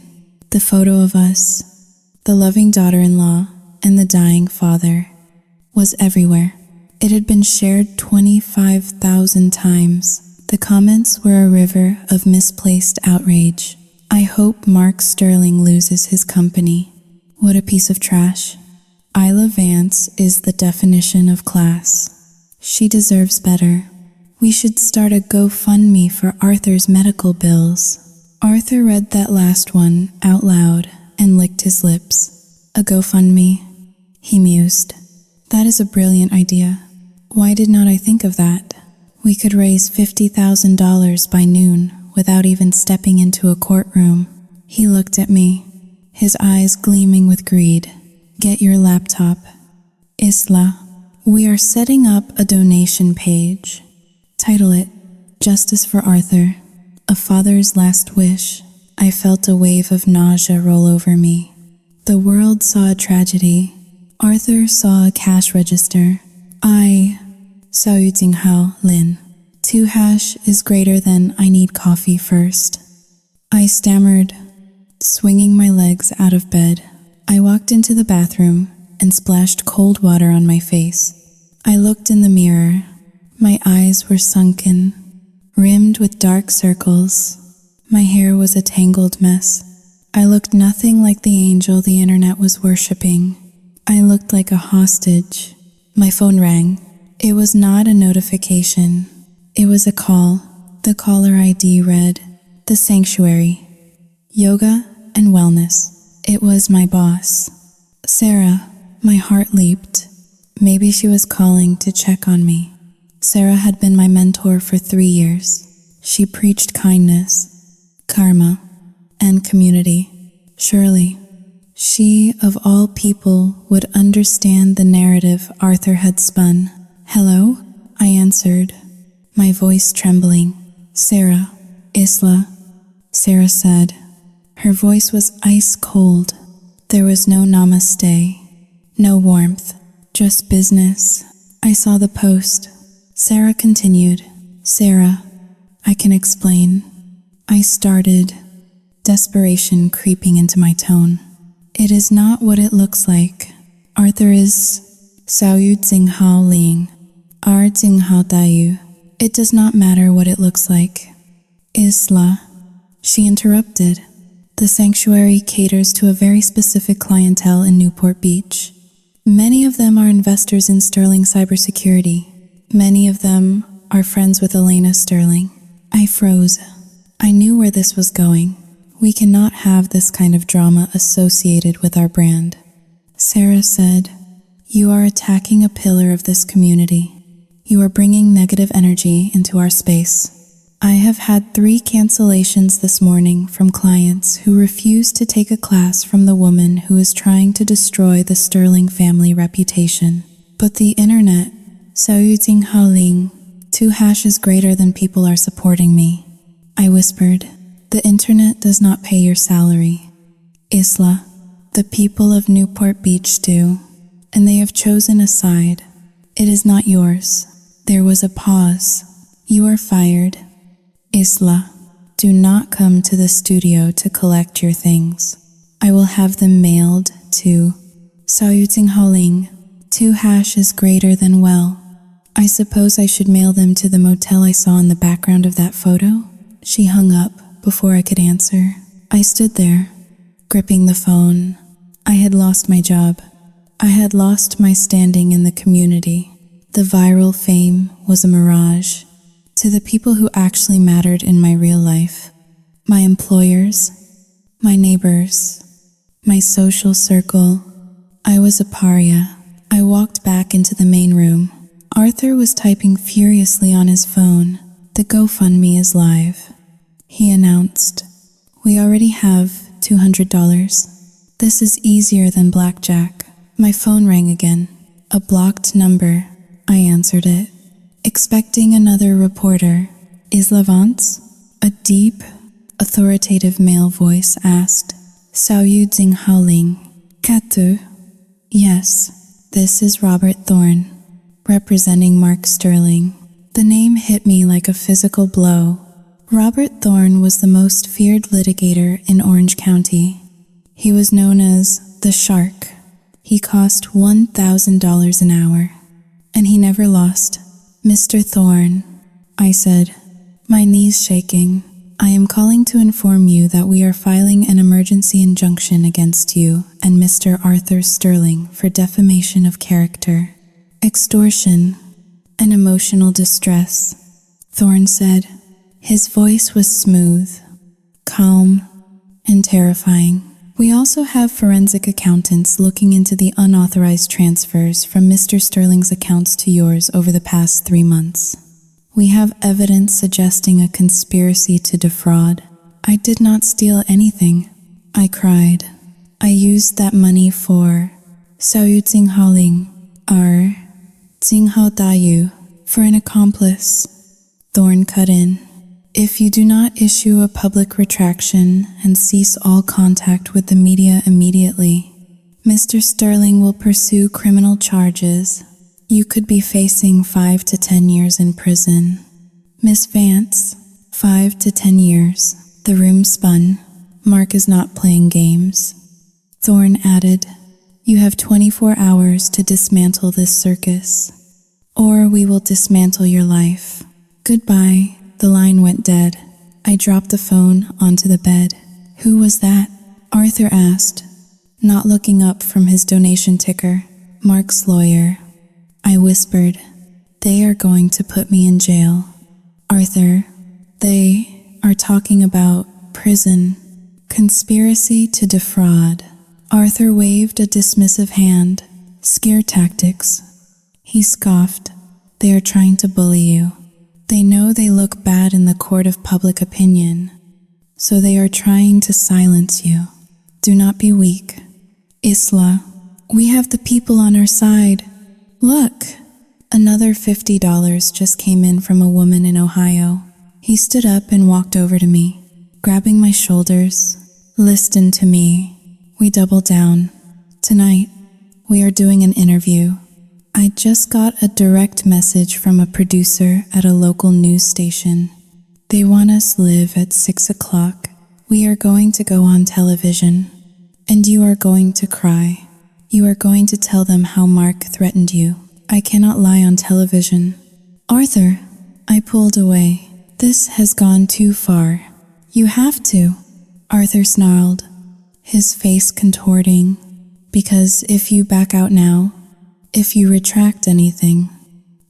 The photo of us, the loving daughter-in-law and the dying father, was everywhere. It had been shared 25,000 times. The comments were a river of misplaced outrage. I hope Mark Sterling loses his company. What a piece of trash. Isla Vance is the definition of class. She deserves better. We should start a GoFundMe for Arthur's medical bills. Arthur read that last one out loud and licked his lips. A GoFundMe, he mused. That is a brilliant idea. Why did not I think of that? We could raise $50,000 by noon without even stepping into a courtroom. He looked at me, his eyes gleaming with greed. Get your laptop. Isla, we are setting up a donation page. Title it, Justice for Arthur, a Father's Last Wish. I felt a wave of nausea roll over me. The world saw a tragedy. Arthur saw a cash register. I saw Yu Jinghao Lin. 2 hash is greater than I need coffee first. I stammered, swinging my legs out of bed. I walked into the bathroom and splashed cold water on my face. I looked in the mirror. My eyes were sunken, rimmed with dark circles. My hair was a tangled mess. I looked nothing like the angel the internet was worshipping. I looked like a hostage. My phone rang. It was not a notification. It was a call. The caller ID read, The Sanctuary, Yoga and Wellness. It was my boss. Sarah. My heart leaped. Maybe she was calling to check on me. Sarah had been my mentor for 3 years. She preached kindness, karma, and community. Surely, she of all people would understand the narrative Arthur had spun. Hello? I answered, my voice trembling. Sarah, Isla, Sarah said. Her voice was ice cold. There was no namaste, no warmth, just business. I saw the post. Sarah continued. Sarah, I can explain. I started, desperation creeping into my tone. It is not what it looks like. Arthur is Xiao Yu Jinghao Ling, Ar Jinghao Dayu. It does not matter what it looks like. Isla, she interrupted. The sanctuary caters to a very specific clientele in Newport Beach. Many of them are investors in Sterling cybersecurity. Many of them are friends with Elena Sterling. I froze. I knew where this was going. We cannot have this kind of drama associated with our brand. Sarah said, You are attacking a pillar of this community. You are bringing negative energy into our space. I have had 3 cancellations this morning from clients who refuse to take a class from the woman who is trying to destroy the Sterling family reputation. But the internet, Xiao Yu Jinghao Ling, 2 hashes greater than people are supporting me. I whispered, The internet does not pay your salary. Isla, the people of Newport Beach do, and they have chosen a side. It is not yours. There was a pause. You are fired. Isla, do not come to the studio to collect your things. I will have them mailed to Xiao Yu Jinghao Ling. 2 hashes greater than well. I suppose I should mail them to the motel I saw in the background of that photo? She hung up before I could answer. I stood there, gripping the phone. I had lost my job. I had lost my standing in the community. The viral fame was a mirage. To the people who actually mattered in my real life, my employers, my neighbors, my social circle, I was a pariah. I walked back into the main room. Arthur was typing furiously on his phone. The GoFundMe is live. He announced, We already have $200. This is easier than blackjack. My phone rang again. A blocked number. I answered it, expecting another reporter. Isla Vance? A deep, authoritative male voice asked. Xiao Yu Jinghao Ling. Katu? Yes, this is Robert Thorne, representing Mark Sterling. The name hit me like a physical blow. Robert Thorne was the most feared litigator in Orange County. He was known as the Shark. He cost $1,000 an hour, and he never lost. Mr. Thorne, I said, my knees shaking. I am calling to inform you that we are filing an emergency injunction against you and Mr. Arthur Sterling for defamation of character, extortion, and emotional distress, Thorne said. His voice was smooth, calm, and terrifying. We also have forensic accountants looking into the unauthorized transfers from Mr. Sterling's accounts to yours over the past 3 months. We have evidence suggesting a conspiracy to defraud. I did not steal anything. I cried. I used that money for Saoyu Jinghaoling, our Jinghao Dayu, for an accomplice. Thorne cut in. If you do not issue a public retraction and cease all contact with the media immediately, Mr. Sterling will pursue criminal charges. You could be facing 5 to 10 years in prison. Miss Vance, 5 to 10 years. The room spun. Mark is not playing games. Thorne added, you have 24 hours to dismantle this circus, or we will dismantle your life. Goodbye. The line went dead. I dropped the phone onto the bed. Who was that? Arthur asked, not looking up from his donation ticker. Mark's lawyer. I whispered, they are going to put me in jail. Arthur, they are talking about prison, conspiracy to defraud. Arthur waved a dismissive hand. Scare tactics. He scoffed. They are trying to bully you. They know they look bad in the court of public opinion, so they are trying to silence you. Do not be weak. Isla, we have the people on our side. Look, another $50 just came in from a woman in Ohio. He stood up and walked over to me, grabbing my shoulders. Listen to me. We doubled down. Tonight, we are doing an interview. I just got a direct message from a producer at a local news station. They want us live at 6 o'clock. We are going to go on television, and you are going to cry. You are going to tell them how Mark threatened you. I cannot lie on television. Arthur, I pulled away. This has gone too far. You have to, Arthur snarled, his face contorting, because if you back out now, if you retract anything,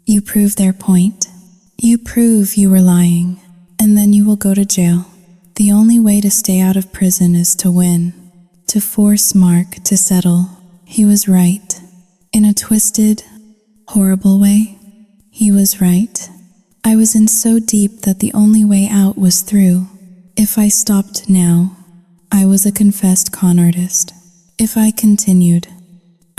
you prove their point. You prove you were lying, and then you will go to jail. The only way to stay out of prison is to win, to force Mark to settle. He was right. In a twisted, horrible way, he was right. I was in so deep that the only way out was through. If I stopped now, I was a confessed con artist. If I continued,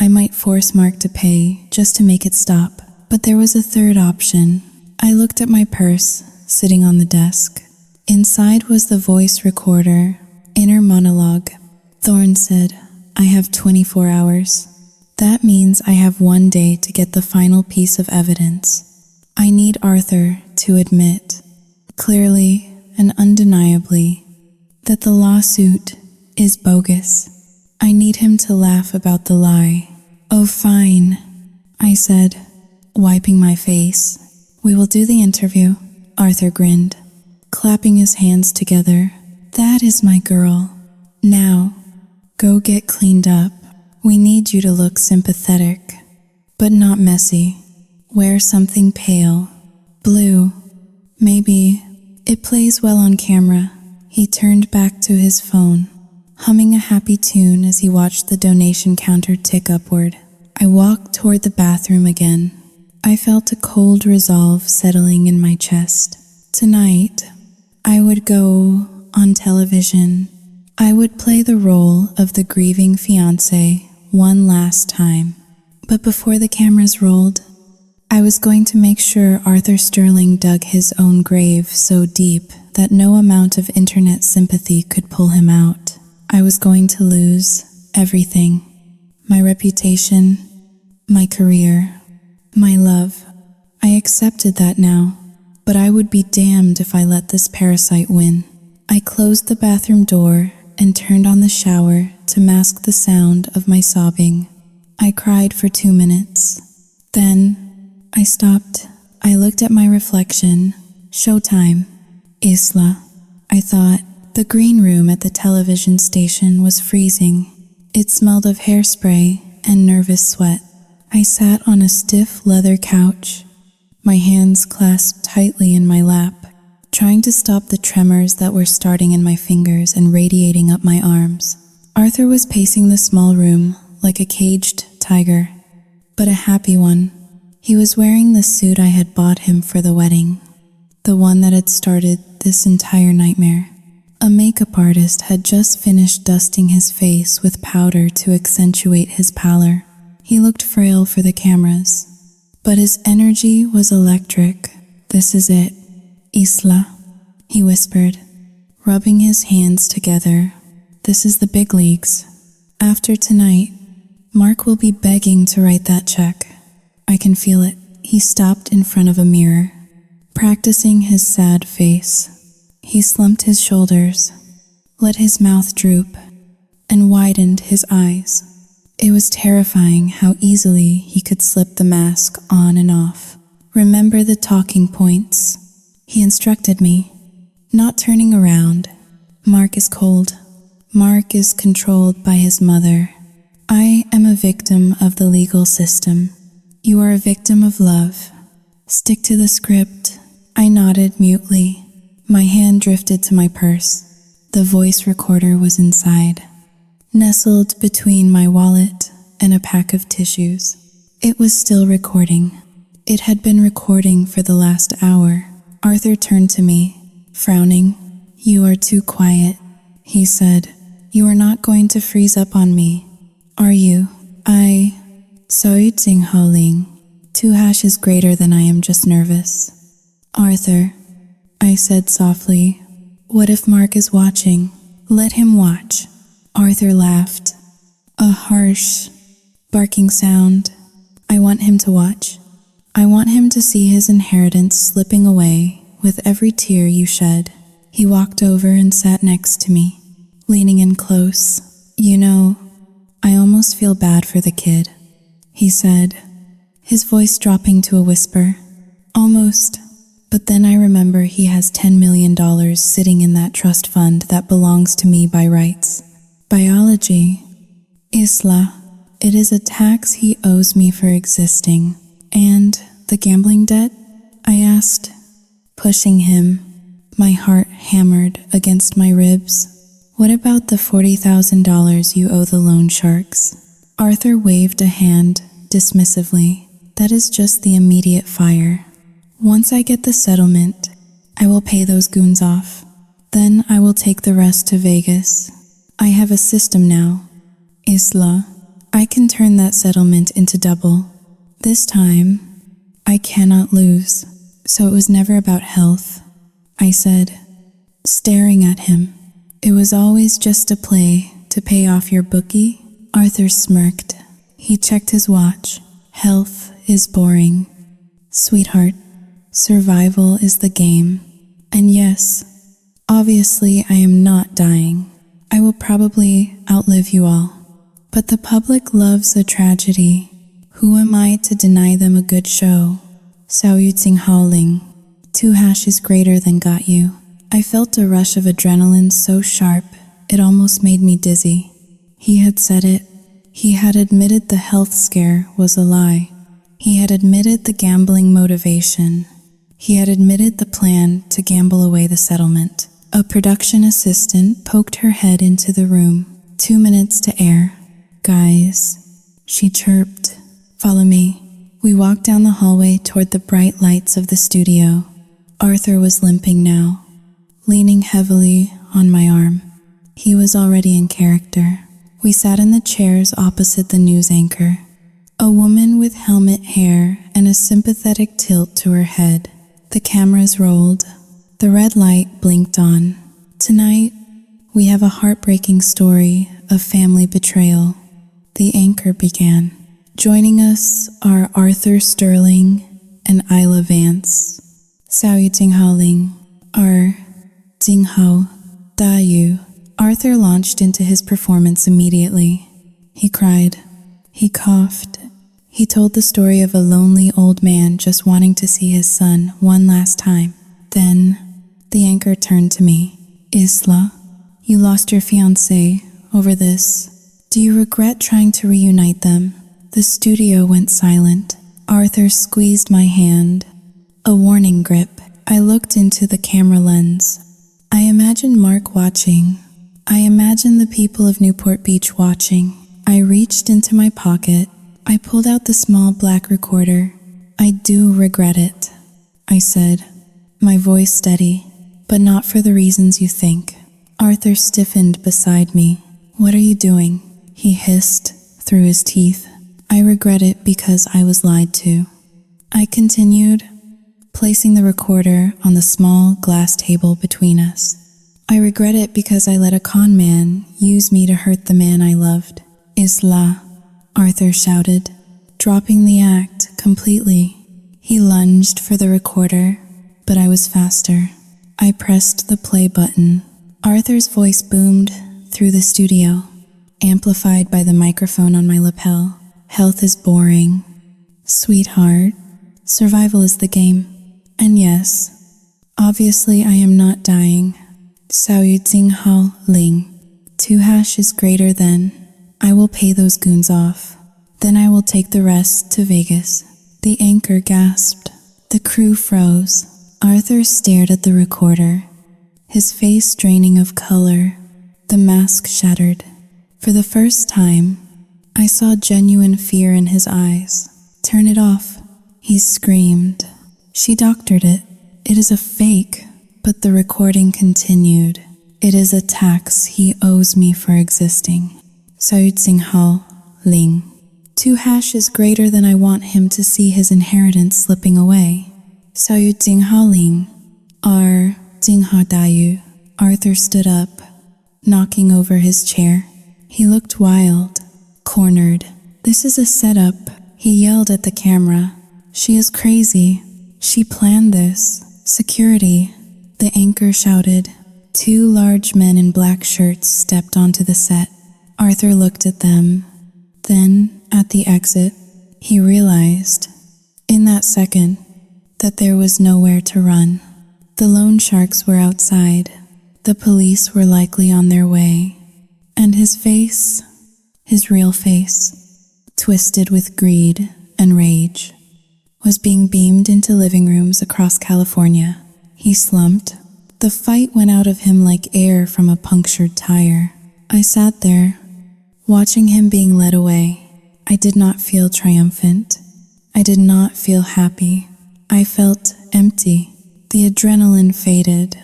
I might force Mark to pay just to make it stop. But there was a third option. I looked at my purse, sitting on the desk. Inside was the voice recorder, inner monologue. Thorne said, I have 24 hours. That means I have 1 day to get the final piece of evidence. I need Arthur to admit, clearly and undeniably, that the lawsuit is bogus. I need him to laugh about the lie. Oh, fine, I said, wiping my face. We will do the interview. Arthur grinned, clapping his hands together. That is my girl. Now, go get cleaned up. We need you to look sympathetic, but not messy. Wear something pale, blue. Maybe it plays well on camera. He turned back to his phone, humming a happy tune as he watched the donation counter tick upward. I walked toward the bathroom again. I felt a cold resolve settling in my chest. Tonight, I would go on television. I would play the role of the grieving fiancé one last time. But before the cameras rolled, I was going to make sure Arthur Sterling dug his own grave so deep that no amount of internet sympathy could pull him out. I was going to lose everything. My reputation, my career, my love. I accepted that now, but I would be damned if I let this parasite win. I closed the bathroom door and turned on the shower to mask the sound of my sobbing. I cried for 2 minutes. Then I stopped. I looked at my reflection. Showtime. Isla. I thought. The green room at the television station was freezing. It smelled of hairspray and nervous sweat. I sat on a stiff leather couch, my hands clasped tightly in my lap, trying to stop the tremors that were starting in my fingers and radiating up my arms. Arthur was pacing the small room like a caged tiger, but a happy one. He was wearing the suit I had bought him for the wedding, the one that had started this entire nightmare. A makeup artist had just finished dusting his face with powder to accentuate his pallor. He looked frail for the cameras, but his energy was electric. "This is it, Isla," he whispered, rubbing his hands together. "This is the big leagues. After tonight, Mark will be begging to write that check. I can feel it." He stopped in front of a mirror, practicing his sad face. He slumped his shoulders, let his mouth droop, and widened his eyes. It was terrifying how easily he could slip the mask on and off. "Remember the talking points," he instructed me, not turning around. "Mark is cold. Mark is controlled by his mother. I am a victim of the legal system. You are a victim of love. Stick to the script." I nodded mutely. My hand drifted to my purse. The voice recorder was inside, nestled between my wallet and a pack of tissues. It was still recording. It had been recording for the last hour. Arthur turned to me, frowning. "You are too quiet," he said. "You are not going to freeze up on me, are you?" I Soyutsing Haoling. 2 hashes greater than I am just nervous. "Arthur," I said softly, "what if Mark is watching? Let him watch." Arthur laughed. A harsh, barking sound. "I want him to watch. I want him to see his inheritance slipping away with every tear you shed." He walked over and sat next to me, leaning in close. "You know, I almost feel bad for the kid," he said, his voice dropping to a whisper. "Almost. But then I remember he has $10 million sitting in that trust fund that belongs to me by rights. Biology. Isla. It is a tax he owes me for existing." "And the gambling debt?" I asked, pushing him. My heart hammered against my ribs. "What about the $40,000 you owe the loan sharks?" Arthur waved a hand dismissively. "That is just the immediate fire. Once I get the settlement, I will pay those goons off. Then I will take the rest to Vegas. I have a system now. Isla, I can turn that settlement into double. This time, I cannot lose." "So it was never about health," I said, staring at him. "It was always just a play to pay off your bookie?" Arthur smirked. He checked his watch. "Health is boring. Sweetheart, survival is the game. And yes, obviously I am not dying. I will probably outlive you all. But the public loves a tragedy. Who am I to deny them a good show?" Saoyutsing Haoling. 2 hashes greater than got you. I felt a rush of adrenaline so sharp, it almost made me dizzy. He had said it. He had admitted the health scare was a lie. He had admitted the gambling motivation. He had admitted the plan to gamble away the settlement. A production assistant poked her head into the room. 2 minutes to air. "Guys," she chirped, "follow me." We walked down the hallway toward the bright lights of the studio. Arthur was limping now, leaning heavily on my arm. He was already in character. We sat in the chairs opposite the news anchor, a woman with helmet hair and a sympathetic tilt to her head. The cameras rolled. The red light blinked on. "Tonight, we have a heartbreaking story of family betrayal," the anchor began. "Joining us are Arthur Sterling and Isla Vance. Saoyutsing Haoling, are Jinghao Dayu." Arthur launched into his performance immediately. He cried. He coughed. He told the story of a lonely old man just wanting to see his son one last time. Then, the anchor turned to me. Isla, you lost your fiancé over this. Do you regret trying to reunite them? The studio went silent. Arthur squeezed my hand. A warning grip. I looked into the camera lens. I imagined Mark watching. I imagined the people of Newport Beach watching. I reached into my pocket. I pulled out the small black recorder. I do regret it, I said, my voice steady, but not for the reasons you think. Arthur stiffened beside me. What are you doing? He hissed through his teeth. I regret it because I was lied to. I continued, placing the recorder on the small glass table between us. I regret it because I let a con man use me to hurt the man I loved. Isla, Arthur shouted, dropping the act completely. He lunged for the recorder, but I was faster. I pressed the play button. Arthur's voice boomed through the studio, amplified by the microphone on my lapel. Health is boring. Sweetheart, survival is the game. And yes, obviously I am not dying. Sao Yu Tsing Hao Ling. 2 hash is greater than. I will pay those goons off. Then I will take the rest to Vegas. The anchor gasped. The crew froze. Arthur stared at the recorder, his face draining of color. The mask shattered. For the first time, I saw genuine fear in his eyes. Turn it off, he screamed. She doctored it. It is a fake, but the recording continued. It is a tax he owes me for existing. Sao Yu Tsing Hao Ling. 2 hash is greater than I want him to see his inheritance slipping away. Sao Yu Tsing Hao Ling. R. Tsing Hao Dayu. Arthur stood up, knocking over his chair. He looked wild, cornered. This is a setup, he yelled at the camera. She is crazy. She planned this. Security, the anchor shouted. 2 large men in black shirts stepped onto the set. Arthur looked at them. Then, at the exit, he realized, in that second, that there was nowhere to run. The loan sharks were outside. The police were likely on their way. And his face, his real face, twisted with greed and rage, was being beamed into living rooms across California. He slumped. The fight went out of him like air from a punctured tire. I sat there, watching him being led away. I did not feel triumphant. I did not feel happy. I felt empty. The adrenaline faded,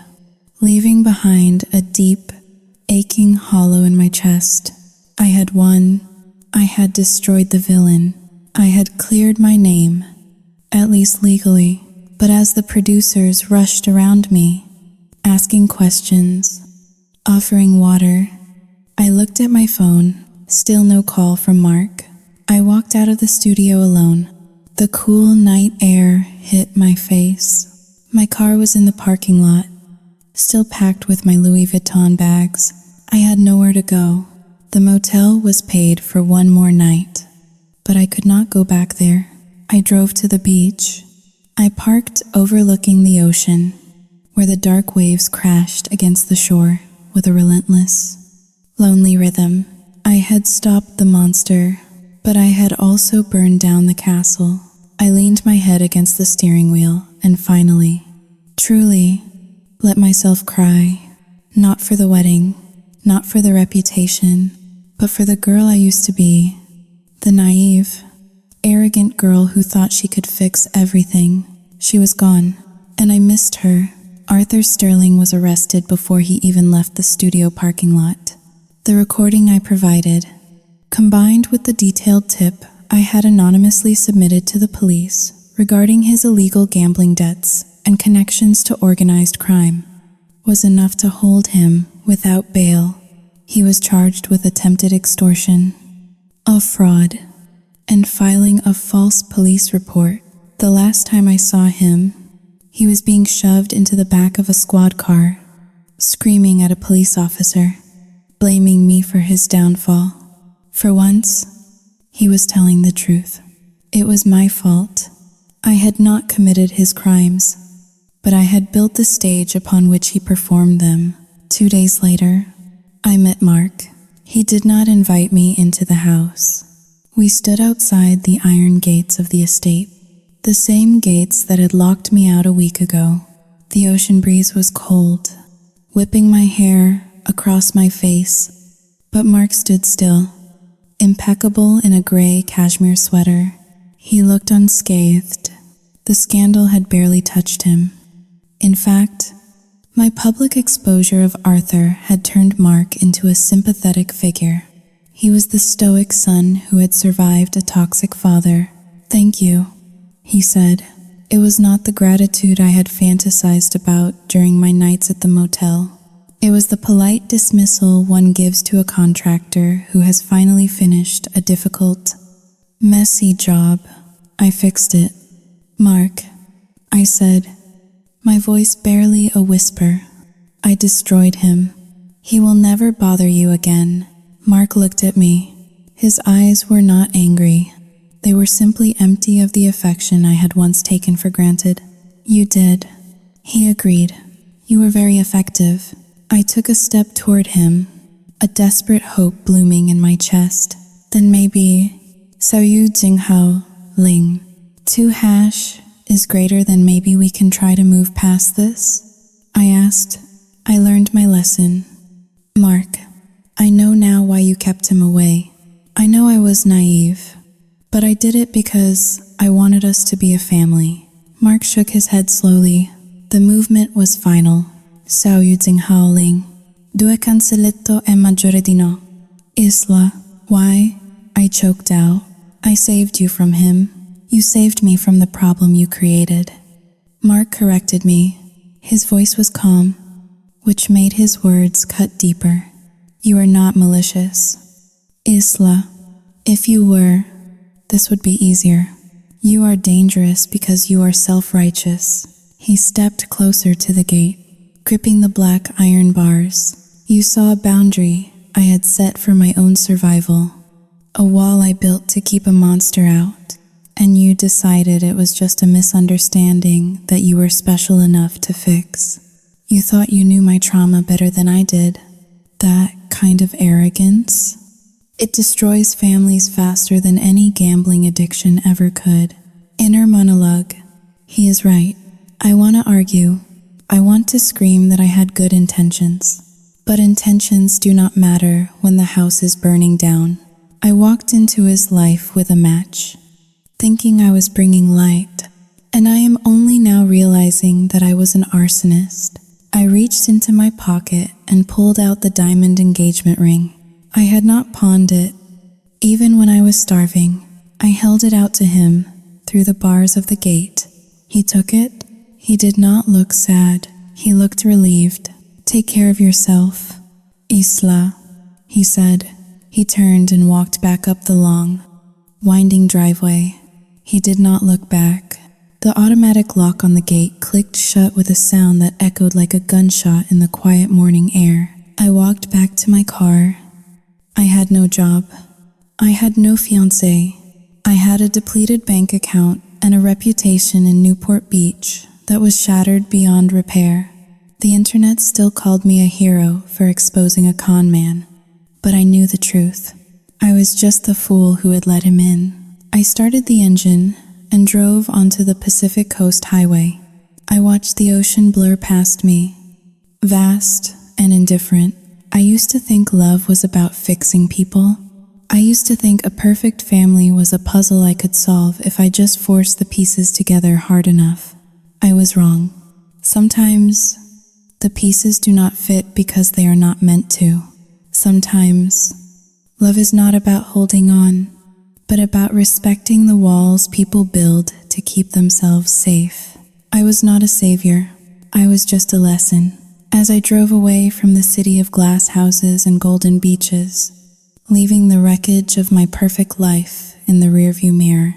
leaving behind a deep, aching hollow in my chest. I had won. I had destroyed the villain. I had cleared my name, at least legally. But as the producers rushed around me, asking questions, offering water, I looked at my phone. Still no call from Mark. I walked out of the studio alone. The cool night air hit my face. My car was in the parking lot, still packed with my Louis Vuitton bags. I had nowhere to go. The motel was paid for one more night, but I could not go back there. I drove to the beach. I parked overlooking the ocean, where the dark waves crashed against the shore with a relentless, lonely rhythm. I had stopped the monster, but I had also burned down the castle. I leaned my head against the steering wheel and finally, truly, let myself cry. Not for the wedding, not for the reputation, but for the girl I used to be. The naive, arrogant girl who thought she could fix everything. She was gone, and I missed her. Arthur Sterling was arrested before he even left the studio parking lot. The recording I provided, combined with the detailed tip I had anonymously submitted to the police regarding his illegal gambling debts and connections to organized crime, was enough to hold him without bail. He was charged with attempted extortion, of fraud, and filing a false police report. The last time I saw him, he was being shoved into the back of a squad car, screaming at a police officer, blaming me for his downfall. For once, he was telling the truth. It was my fault. I had not committed his crimes, but I had built the stage upon which he performed them. 2 days later, I met Mark. He did not invite me into the house. We stood outside the iron gates of the estate, the same gates that had locked me out a week ago. The ocean breeze was cold, whipping my hair across my face, but Mark stood still, impeccable in a gray cashmere sweater. He looked unscathed. The scandal had barely touched him. In fact, my public exposure of Arthur had turned Mark into a sympathetic figure. He was the stoic son who had survived a toxic father. "Thank you," he said. It was not the gratitude I had fantasized about during my nights at the motel. It was the polite dismissal one gives to a contractor who has finally finished a difficult, messy job. I fixed it. "Mark," I said, my voice barely a whisper. "I destroyed him. He will never bother you again." Mark looked at me. His eyes were not angry. They were simply empty of the affection I had once taken for granted. "You did," he agreed. "You were very effective." I took a step toward him, a desperate hope blooming in my chest. "Then maybe, 小鱼井号Ling, 2# is greater than maybe we can try to move past this?" I asked. I learned my lesson. "Mark, I know now why you kept him away. I know I was naive, but I did it because I wanted us to be a family." Mark shook his head slowly. The movement was final. "Sao yu jing hao ling. Due cancelletto e maggiore di no. Isla." "Why?" I choked out. "I saved you from him. You saved me from the problem you created." Mark corrected me. His voice was calm, which made his words cut deeper. "You are not malicious. Isla, if you were, this would be easier. You are dangerous because you are self-righteous." He stepped closer to the gate, gripping the black iron bars. "You saw a boundary I had set for my own survival, a wall I built to keep a monster out, and you decided it was just a misunderstanding that you were special enough to fix. You thought you knew my trauma better than I did. That kind of arrogance, it destroys families faster than any gambling addiction ever could." Inner monologue. He is right. I want to argue. I want to scream that I had good intentions. But intentions do not matter when the house is burning down. I walked into his life with a match, thinking I was bringing light, and I am only now realizing that I was an arsonist. I reached into my pocket and pulled out the diamond engagement ring. I had not pawned it. Even when I was starving, I held it out to him through the bars of the gate. He took it. He did not look sad. He looked relieved. "Take care of yourself, Isla," he said. He turned and walked back up the long, winding driveway. He did not look back. The automatic lock on the gate clicked shut with a sound that echoed like a gunshot in the quiet morning air. I walked back to my car. I had no job. I had no fiancé. I had a depleted bank account and a reputation in Newport Beach that was shattered beyond repair. The internet still called me a hero for exposing a con man, but I knew the truth. I was just the fool who had let him in. I started the engine and drove onto the Pacific Coast Highway. I watched the ocean blur past me, vast and indifferent. I used to think love was about fixing people. I used to think a perfect family was a puzzle I could solve if I just forced the pieces together hard enough. I was wrong. Sometimes the pieces do not fit because they are not meant to. Sometimes love is not about holding on, but about respecting the walls people build to keep themselves safe. I was not a savior. I was just a lesson. As I drove away from the city of glass houses and golden beaches, leaving the wreckage of my perfect life in the rearview mirror,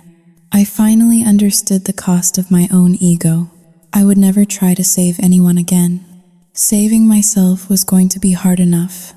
I finally understood the cost of my own ego. I would never try to save anyone again. Saving myself was going to be hard enough.